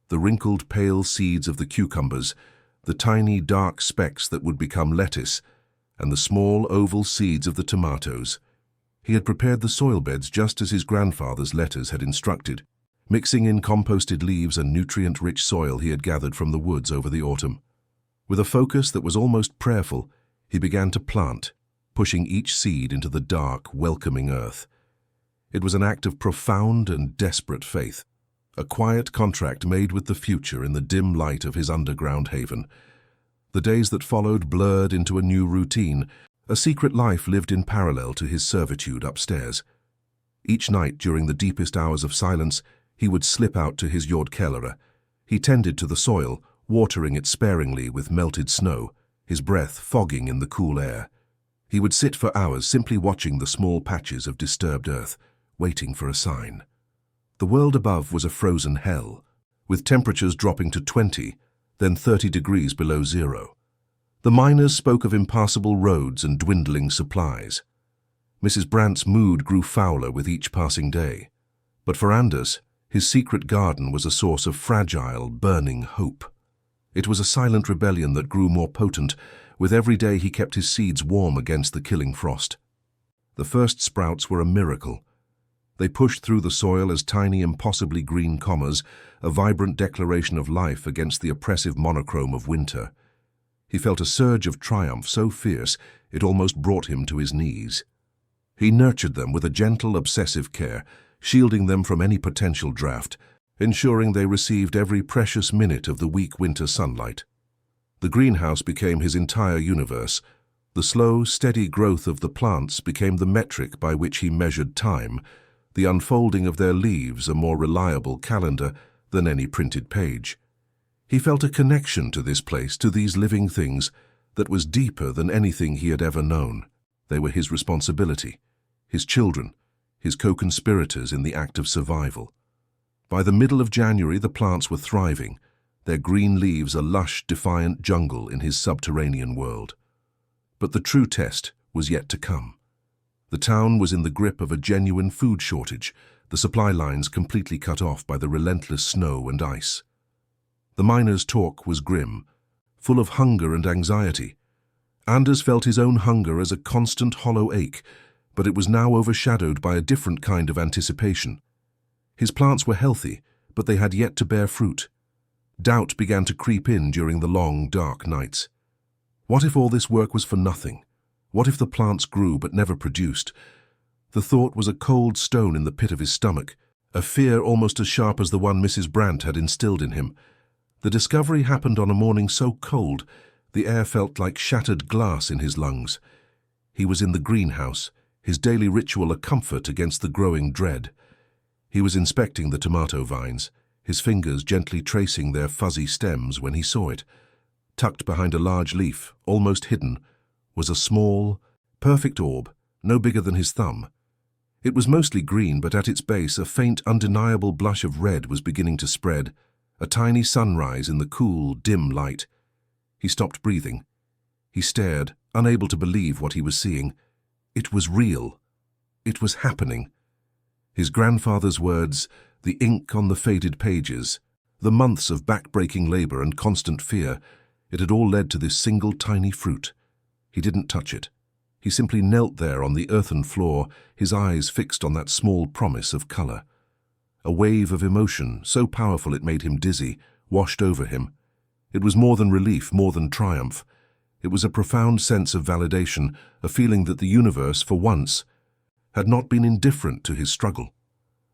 the wrinkled pale seeds of the cucumbers, the tiny dark specks that would become lettuce, and the small oval seeds of the tomatoes. He had prepared the soil beds just as his grandfather's letters had instructed, mixing in composted leaves and nutrient-rich soil he had gathered from the woods over the autumn. With a focus that was almost prayerful, he began to plant, pushing each seed into the dark, welcoming earth. It was an act of profound and desperate faith, a quiet contract made with the future in the dim light of his underground haven. The days that followed blurred into a new routine, a secret life lived in parallel to his servitude upstairs. Each night during the deepest hours of silence, he would slip out to his Jordkälare. He tended to the soil, watering it sparingly with melted snow, his breath fogging in the cool air. He would sit for hours simply watching the small patches of disturbed earth, waiting for a sign. The world above was a frozen hell, with temperatures dropping to 20, then 30 degrees below zero. The miners spoke of impassable roads and dwindling supplies. Mrs. Brandt's mood grew fouler with each passing day. But for Anders, his secret garden was a source of fragile, burning hope. It was a silent rebellion that grew more potent. With every day he kept his seeds warm against the killing frost. The first sprouts were a miracle. They pushed through the soil as tiny, impossibly green commas, a vibrant declaration of life against the oppressive monochrome of winter. He felt a surge of triumph so fierce it almost brought him to his knees. He nurtured them with a gentle, obsessive care, shielding them from any potential draft, ensuring they received every precious minute of the weak winter sunlight. The greenhouse became his entire universe. The slow, steady growth of the plants became the metric by which he measured time, the unfolding of their leaves a more reliable calendar than any printed page. He felt a connection to this place, to these living things, that was deeper than anything he had ever known. They were his responsibility, his children, his co-conspirators in the act of survival. By the middle of January, the plants were thriving, their green leaves a lush, defiant jungle in his subterranean world. But the true test was yet to come. The town was in the grip of a genuine food shortage, the supply lines completely cut off by the relentless snow and ice. The miners' talk was grim, full of hunger and anxiety. Anders felt his own hunger as a constant hollow ache, but it was now overshadowed by a different kind of anticipation. His plants were healthy, but they had yet to bear fruit. Doubt began to creep in during the long, dark nights. What if all this work was for nothing? What if the plants grew but never produced? The thought was a cold stone in the pit of his stomach, a fear almost as sharp as the one Mrs. Brandt had instilled in him. The discovery happened on a morning so cold, the air felt like shattered glass in his lungs. He was in the greenhouse, his daily ritual a comfort against the growing dread. He was inspecting the tomato vines, his fingers gently tracing their fuzzy stems when he saw it. Tucked behind a large leaf, almost hidden, was a small, perfect orb, no bigger than his thumb. It was mostly green, but at its base a faint, undeniable blush of red was beginning to spread, a tiny sunrise in the cool, dim light. He stopped breathing. He stared, unable to believe what he was seeing. It was real. It was happening. His grandfather's words, the ink on the faded pages, the months of back-breaking labor and constant fear, it had all led to this single tiny fruit. He didn't touch it. He simply knelt there on the earthen floor, his eyes fixed on that small promise of color. A wave of emotion, so powerful it made him dizzy, washed over him. It was more than relief, more than triumph. It was a profound sense of validation, a feeling that the universe, for once, had not been indifferent to his struggle.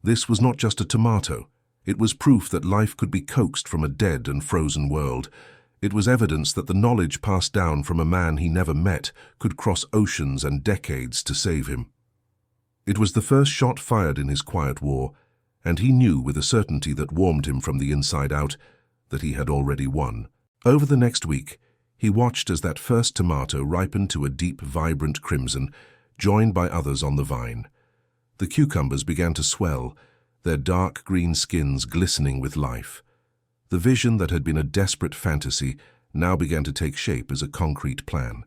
This was not just a tomato. It was proof that life could be coaxed from a dead and frozen world. It was evidence that the knowledge passed down from a man he never met could cross oceans and decades to save him. It was the first shot fired in his quiet war, and he knew with a certainty that warmed him from the inside out that he had already won. Over the next week, he watched as that first tomato ripened to a deep, vibrant crimson, joined by others on the vine. The cucumbers began to swell, their dark green skins glistening with life. The vision that had been a desperate fantasy now began to take shape as a concrete plan.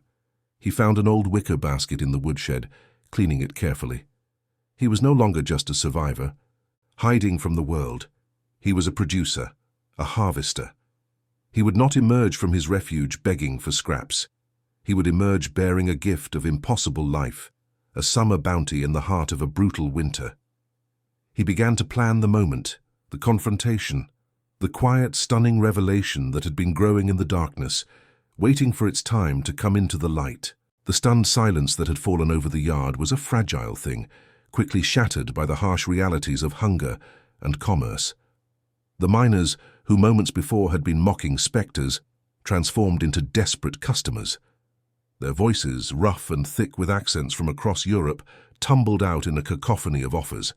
He found an old wicker basket in the woodshed, cleaning it carefully. He was no longer just a survivor, hiding from the world. He was a producer, a harvester. He would not emerge from his refuge begging for scraps. He would emerge bearing a gift of impossible life, a summer bounty in the heart of a brutal winter. He began to plan the moment, the confrontation, the quiet, stunning revelation that had been growing in the darkness, waiting for its time to come into the light. The stunned silence that had fallen over the yard was a fragile thing, quickly shattered by the harsh realities of hunger and commerce. The miners, who moments before had been mocking specters, transformed into desperate customers. Their voices, rough and thick with accents from across Europe, tumbled out in a cacophony of offers.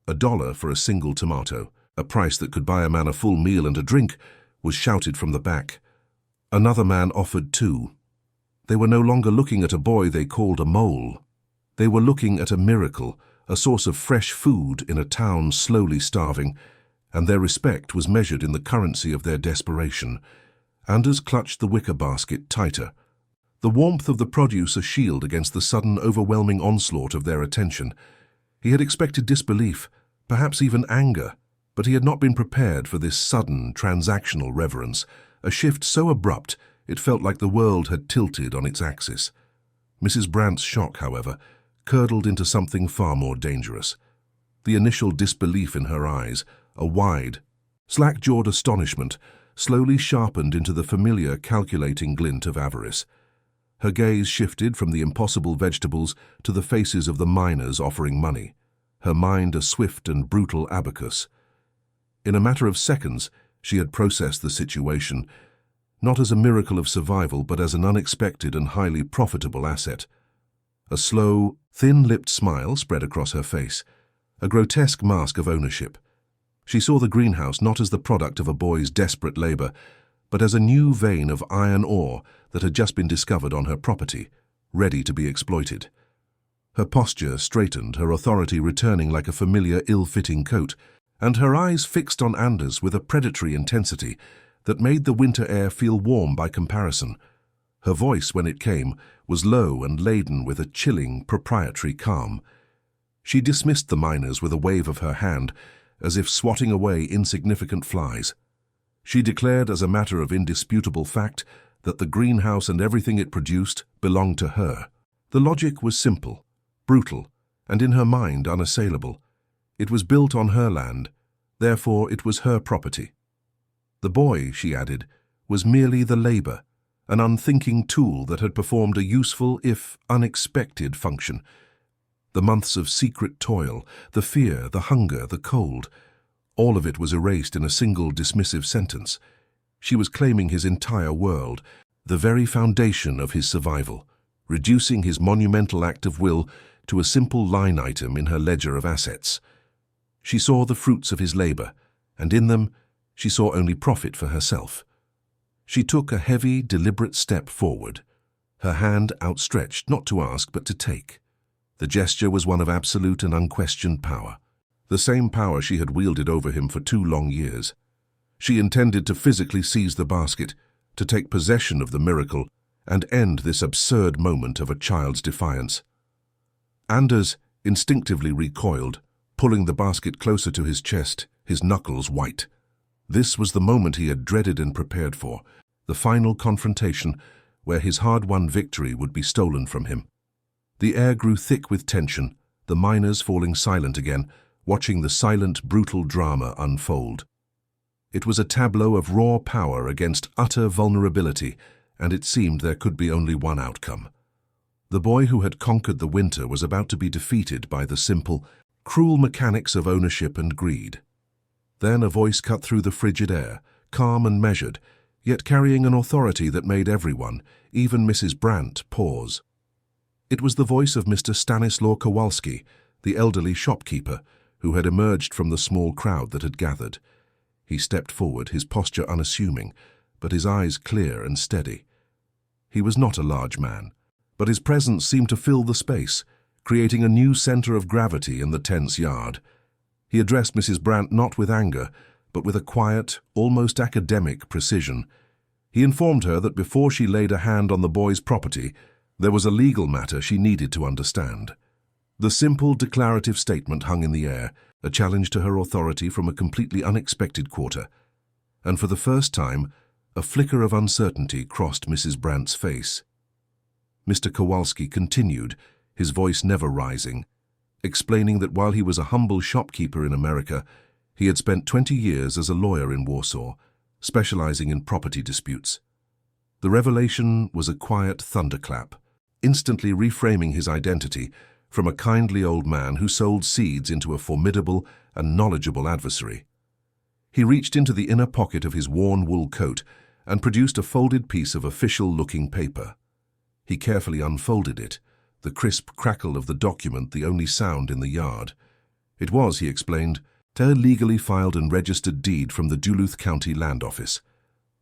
$1 for a single tomato, a price that could buy a man a full meal and a drink, was shouted from the back. Another man offered $2. They were no longer looking at a boy they called a mole. They were looking at a miracle, a source of fresh food in a town slowly starving, and their respect was measured in the currency of their desperation. Anders clutched the wicker basket tighter, the warmth of the produce a shield against the sudden, overwhelming onslaught of their attention. He had expected disbelief, perhaps even anger, but he had not been prepared for this sudden, transactional reverence, a shift so abrupt it felt like the world had tilted on its axis. Mrs. Brandt's shock, however, curdled into something far more dangerous. The initial disbelief in her eyes, a wide, slack-jawed astonishment, slowly sharpened into the familiar calculating glint of avarice. Her gaze shifted from the impossible vegetables to the faces of the miners offering money, her mind a swift and brutal abacus. In a matter of seconds, she had processed the situation, not as a miracle of survival, but as an unexpected and highly profitable asset. A slow, thin-lipped smile spread across her face, a grotesque mask of ownership. She saw the greenhouse not as the product of a boy's desperate labor, but as a new vein of iron ore that had just been discovered on her property, ready to be exploited. Her posture straightened, her authority returning like a familiar, ill-fitting coat, and her eyes fixed on Anders with a predatory intensity that made the winter air feel warm by comparison. Her voice, when it came, was low and laden with a chilling, proprietary calm. She dismissed the miners with a wave of her hand, as if swatting away insignificant flies. She declared as a matter of indisputable fact that the greenhouse and everything it produced belonged to her. The logic was simple, brutal, and in her mind unassailable. It was built on her land, therefore it was her property. The boy, she added, was merely the labor, an unthinking tool that had performed a useful, if unexpected, function. The months of secret toil, the fear, the hunger, the cold, all of it was erased in a single dismissive sentence. She was claiming his entire world, the very foundation of his survival, reducing his monumental act of will to a simple line item in her ledger of assets. She saw the fruits of his labor, and in them she saw only profit for herself. She took a heavy, deliberate step forward, her hand outstretched not to ask but to take. The gesture was one of absolute and unquestioned power, the same power she had wielded over him for 2 long years. She intended to physically seize the basket, to take possession of the miracle, and end this absurd moment of a child's defiance. Anders instinctively recoiled, pulling the basket closer to his chest, his knuckles white. This was the moment he had dreaded and prepared for, the final confrontation where his hard-won victory would be stolen from him. The air grew thick with tension, the miners falling silent again, watching the silent, brutal drama unfold. It was a tableau of raw power against utter vulnerability, and it seemed there could be only one outcome. The boy who had conquered the winter was about to be defeated by the simple, cruel mechanics of ownership and greed. Then a voice cut through the frigid air, calm and measured, yet carrying an authority that made everyone, even Mrs. Brandt, pause. It was the voice of Mr. Stanislaw Kowalski, the elderly shopkeeper, who had emerged from the small crowd that had gathered. He stepped forward, his posture unassuming, but his eyes clear and steady. He was not a large man, but his presence seemed to fill the space, creating a new center of gravity in the tense yard. He addressed Mrs. Brandt not with anger, but with a quiet, almost academic precision. He informed her that before she laid a hand on the boy's property, there was a legal matter she needed to understand. The simple declarative statement hung in the air, a challenge to her authority from a completely unexpected quarter. And for the first time, a flicker of uncertainty crossed Mrs. Brandt's face. Mr. Kowalski continued, his voice never rising, explaining that while he was a humble shopkeeper in America, he had spent 20 years as a lawyer in Warsaw, specializing in property disputes. The revelation was a quiet thunderclap, instantly reframing his identity from a kindly old man who sold seeds into a formidable and knowledgeable adversary. He reached into the inner pocket of his worn wool coat and produced a folded piece of official-looking paper. He carefully unfolded it, the crisp crackle of the document the only sound in the yard. It was, he explained, a legally filed and registered deed from the Duluth County Land Office.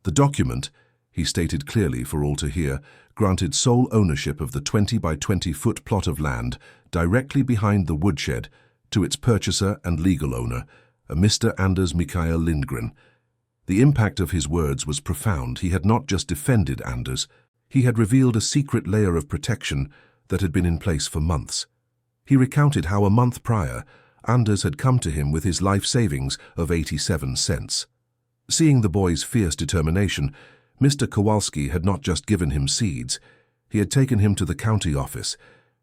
The document, he stated clearly for all to hear, granted sole ownership of the 20 by 20-foot plot of land directly behind the woodshed to its purchaser and legal owner, a Mr. Anders Mikael Lindgren. The impact of his words was profound. He had not just defended Anders, he had revealed a secret layer of protection that had been in place for months. He recounted how a month prior, Anders had come to him with his life savings of 87 cents. Seeing the boy's fierce determination, Mr. Kowalski had not just given him seeds. He had taken him to the county office.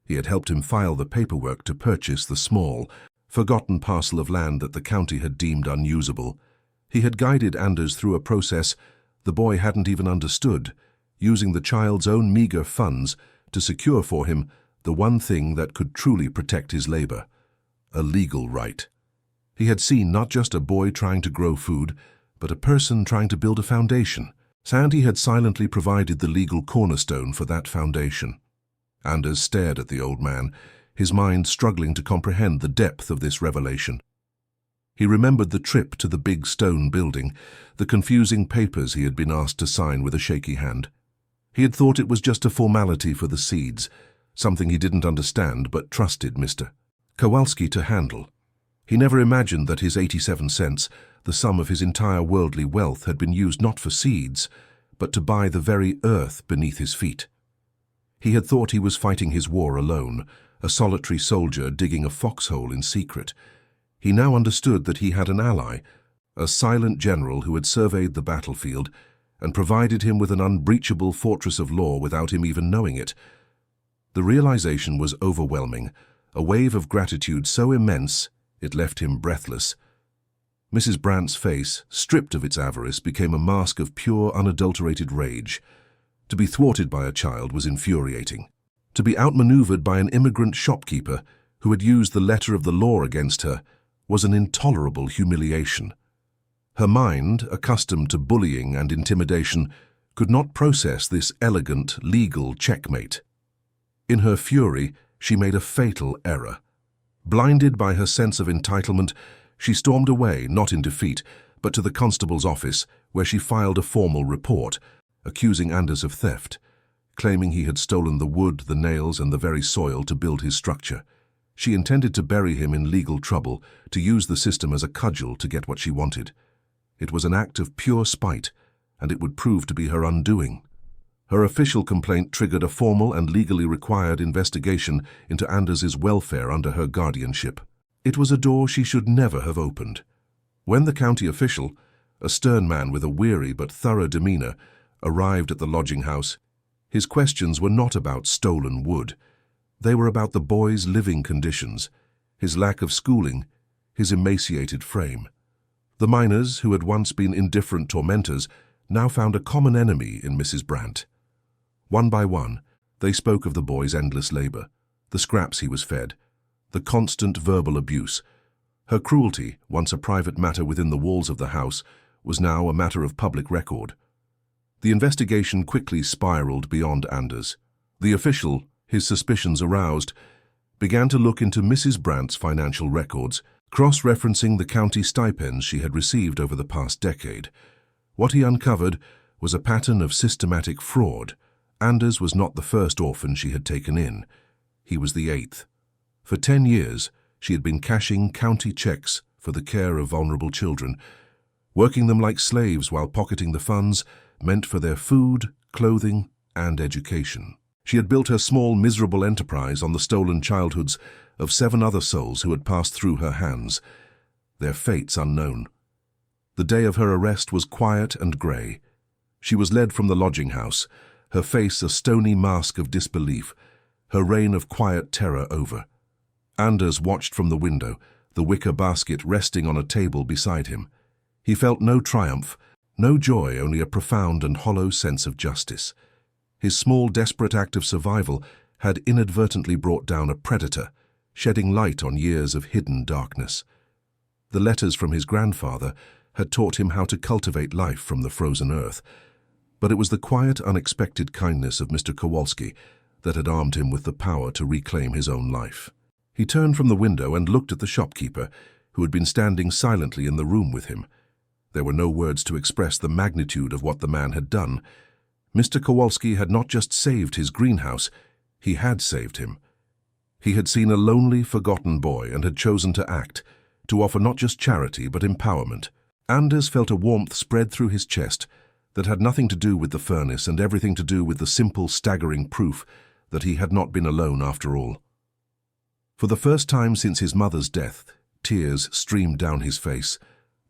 He had helped him file the paperwork to purchase the small, forgotten parcel of land that the county had deemed unusable. He had guided Anders through a process the boy hadn't even understood, using the child's own meager funds to secure for him the one thing that could truly protect his labor, a legal right. He had seen not just a boy trying to grow food, but a person trying to build a foundation. Sandy had silently provided the legal cornerstone for that foundation. Anders stared at the old man, his mind struggling to comprehend the depth of this revelation. He remembered the trip to the big stone building, the confusing papers he had been asked to sign with a shaky hand. He had thought it was just a formality for the seeds, something he didn't understand but trusted Mr. Kowalski to handle. He never imagined that his 87 cents, the sum of his entire worldly wealth, had been used not for seeds, but to buy the very earth beneath his feet. He had thought he was fighting his war alone, a solitary soldier digging a foxhole in secret. He now understood that he had an ally, a silent general who had surveyed the battlefield and provided him with an unbreachable fortress of law without him even knowing it. The realization was overwhelming, a wave of gratitude so immense it left him breathless. Mrs. Brandt's face, stripped of its avarice, became a mask of pure, unadulterated rage. To be thwarted by a child was infuriating. To be outmaneuvered by an immigrant shopkeeper who had used the letter of the law against her was an intolerable humiliation. Her mind, accustomed to bullying and intimidation, could not process this elegant, legal checkmate. In her fury, she made a fatal error. Blinded by her sense of entitlement, she stormed away, not in defeat, but to the constable's office, where she filed a formal report, accusing Anders of theft, claiming he had stolen the wood, the nails, and the very soil to build his structure. She intended to bury him in legal trouble, to use the system as a cudgel to get what she wanted. It was an act of pure spite, and it would prove to be her undoing. Her official complaint triggered a formal and legally required investigation into Anders's welfare under her guardianship. It was a door she should never have opened. When the county official, a stern man with a weary but thorough demeanor, arrived at the lodging house, his questions were not about stolen wood. They were about the boy's living conditions, his lack of schooling, his emaciated frame. The miners, who had once been indifferent tormentors, now found a common enemy in Mrs. Brandt. One by one, they spoke of the boy's endless labor, the scraps he was fed, the constant verbal abuse. Her cruelty, once a private matter within the walls of the house, was now a matter of public record. The investigation quickly spiraled beyond Anders. The official, his suspicions aroused, began to look into Mrs. Brandt's financial records, cross-referencing the county stipends she had received over the past decade. What he uncovered was a pattern of systematic fraud. Anders was not the first orphan she had taken in. He was the 8th. For 10 years, she had been cashing county checks for the care of vulnerable children, working them like slaves while pocketing the funds meant for their food, clothing, and education. She had built her small, miserable enterprise on the stolen childhoods of 7 other souls who had passed through her hands, their fates unknown. The day of her arrest was quiet and grey. She was led from the lodging house, her face a stony mask of disbelief, her reign of quiet terror over. Anders watched from the window, the wicker basket resting on a table beside him. He felt no triumph, no joy, only a profound and hollow sense of justice. His small, desperate act of survival had inadvertently brought down a predator, shedding light on years of hidden darkness. The letters from his grandfather had taught him how to cultivate life from the frozen earth, but it was the quiet, unexpected kindness of Mr. Kowalski that had armed him with the power to reclaim his own life. He turned from the window and looked at the shopkeeper, who had been standing silently in the room with him. There were no words to express the magnitude of what the man had done. Mr. Kowalski had not just saved his greenhouse, he had saved him. He had seen a lonely, forgotten boy and had chosen to act, to offer not just charity but empowerment. Anders felt a warmth spread through his chest that had nothing to do with the furnace and everything to do with the simple, staggering proof that he had not been alone after all. For the first time since his mother's death, tears streamed down his face,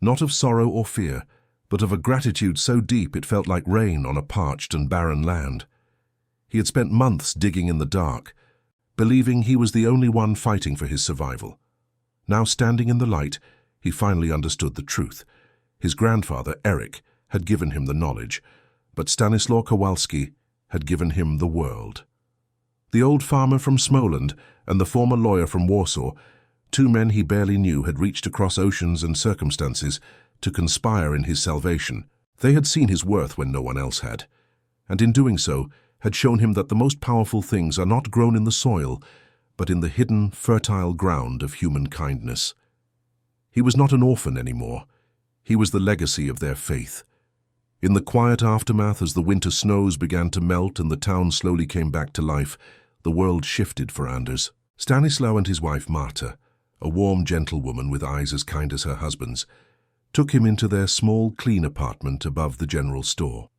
not of sorrow or fear, but of a gratitude so deep it felt like rain on a parched and barren land. He had spent months digging in the dark, believing he was the only one fighting for his survival. Now standing in the light, he finally understood the truth. His grandfather, Erik, had given him the knowledge, but Stanislaw Kowalski had given him the world. The old farmer from Smoland and the former lawyer from Warsaw, two men he barely knew, had reached across oceans and circumstances to conspire in his salvation. They had seen his worth when no one else had, and in doing so had shown him that the most powerful things are not grown in the soil, but in the hidden, fertile ground of human kindness. He was not an orphan anymore. He was the legacy of their faith. In the quiet aftermath, as the winter snows began to melt and the town slowly came back to life, the world shifted for Anders. Stanislaw and his wife Marta, a warm, gentle woman with eyes as kind as her husband's, took him into their small, clean apartment above the general store.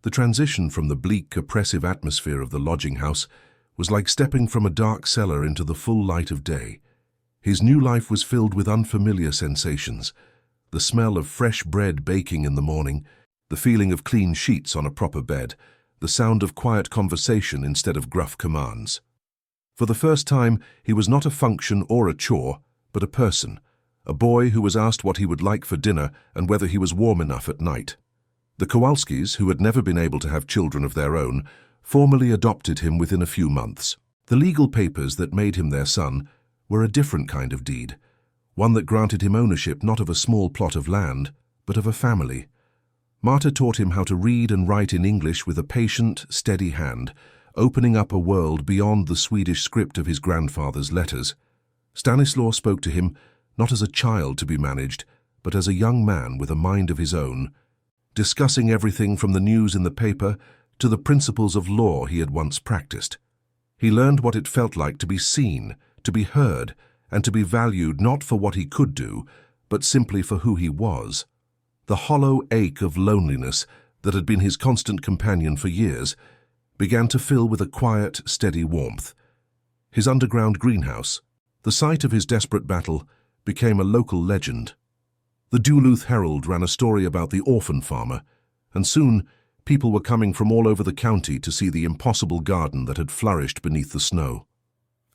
The transition from the bleak, oppressive atmosphere of the lodging house was like stepping from a dark cellar into the full light of day. His new life was filled with unfamiliar sensations: the smell of fresh bread baking in the morning, the feeling of clean sheets on a proper bed, the sound of quiet conversation instead of gruff commands. For the first time, he was not a function or a chore, but a person, a boy who was asked what he would like for dinner and whether he was warm enough at night. The Kowalskis, who had never been able to have children of their own, formally adopted him within a few months. The legal papers that made him their son were a different kind of deed, one that granted him ownership not of a small plot of land, but of a family. Marta taught him how to read and write in English with a patient, steady hand, opening up a world beyond the Swedish script of his grandfather's letters. Stanislaw spoke to him not as a child to be managed, but as a young man with a mind of his own, discussing everything from the news in the paper to the principles of law he had once practiced. He learned what it felt like to be seen, to be heard, and to be valued not for what he could do, but simply for who he was. The hollow ache of loneliness that had been his constant companion for years began to fill with a quiet, steady warmth. His underground greenhouse, the site of his desperate battle, became a local legend. The Duluth Herald ran a story about the orphan farmer, and soon people were coming from all over the county to see the impossible garden that had flourished beneath the snow.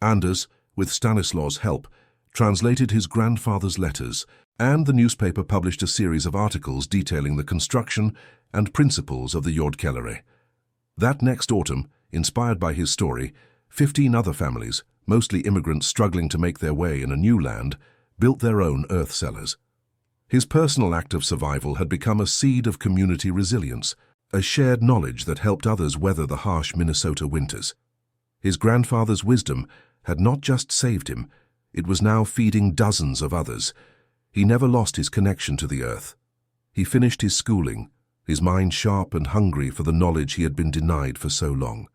Anders, with Stanislaw's help, translated his grandfather's letters, and the newspaper published a series of articles detailing the construction and principles of the Jordkelare. That next autumn, inspired by his story, 15 other families, mostly immigrants struggling to make their way in a new land, built their own earth cellars. His personal act of survival had become a seed of community resilience, a shared knowledge that helped others weather the harsh Minnesota winters. His grandfather's wisdom had not just saved him, it was now feeding dozens of others. He never lost his connection to the earth. He finished his schooling, his mind sharp and hungry for the knowledge he had been denied for so long.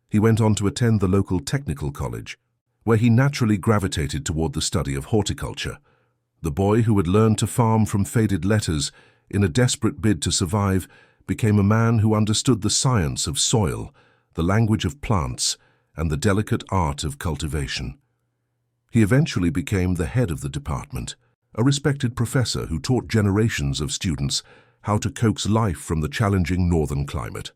He went on to attend the local technical college, where he naturally gravitated toward the study of horticulture. The boy who had learned to farm from faded letters in a desperate bid to survive became a man who understood the science of soil, the language of plants, and the delicate art of cultivation. He eventually became the head of the department, a respected professor who taught generations of students how to coax life from the challenging northern climate.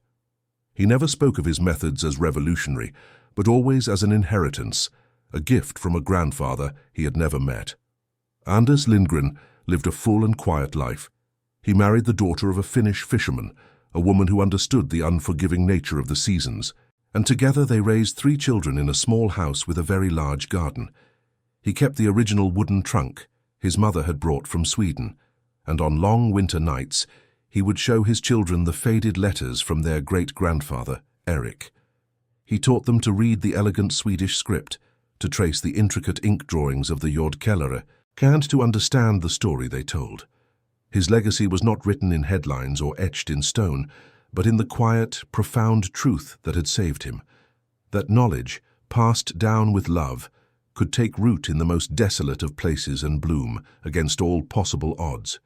He never spoke of his methods as revolutionary, but always as an inheritance, a gift from a grandfather he had never met. Anders Lindgren lived a full and quiet life. He married the daughter of a Finnish fisherman, a woman who understood the unforgiving nature of the seasons, and together they raised 3 children in a small house with a very large garden. He kept the original wooden trunk his mother had brought from Sweden, and on long winter nights he would show his children the faded letters from their great-grandfather, Erik. He taught them to read the elegant Swedish script, to trace the intricate ink drawings of the Jordkelare, and to understand the story they told. His legacy was not written in headlines or etched in stone, but in the quiet, profound truth that had saved him. That knowledge, passed down with love, could take root in the most desolate of places and bloom against all possible odds.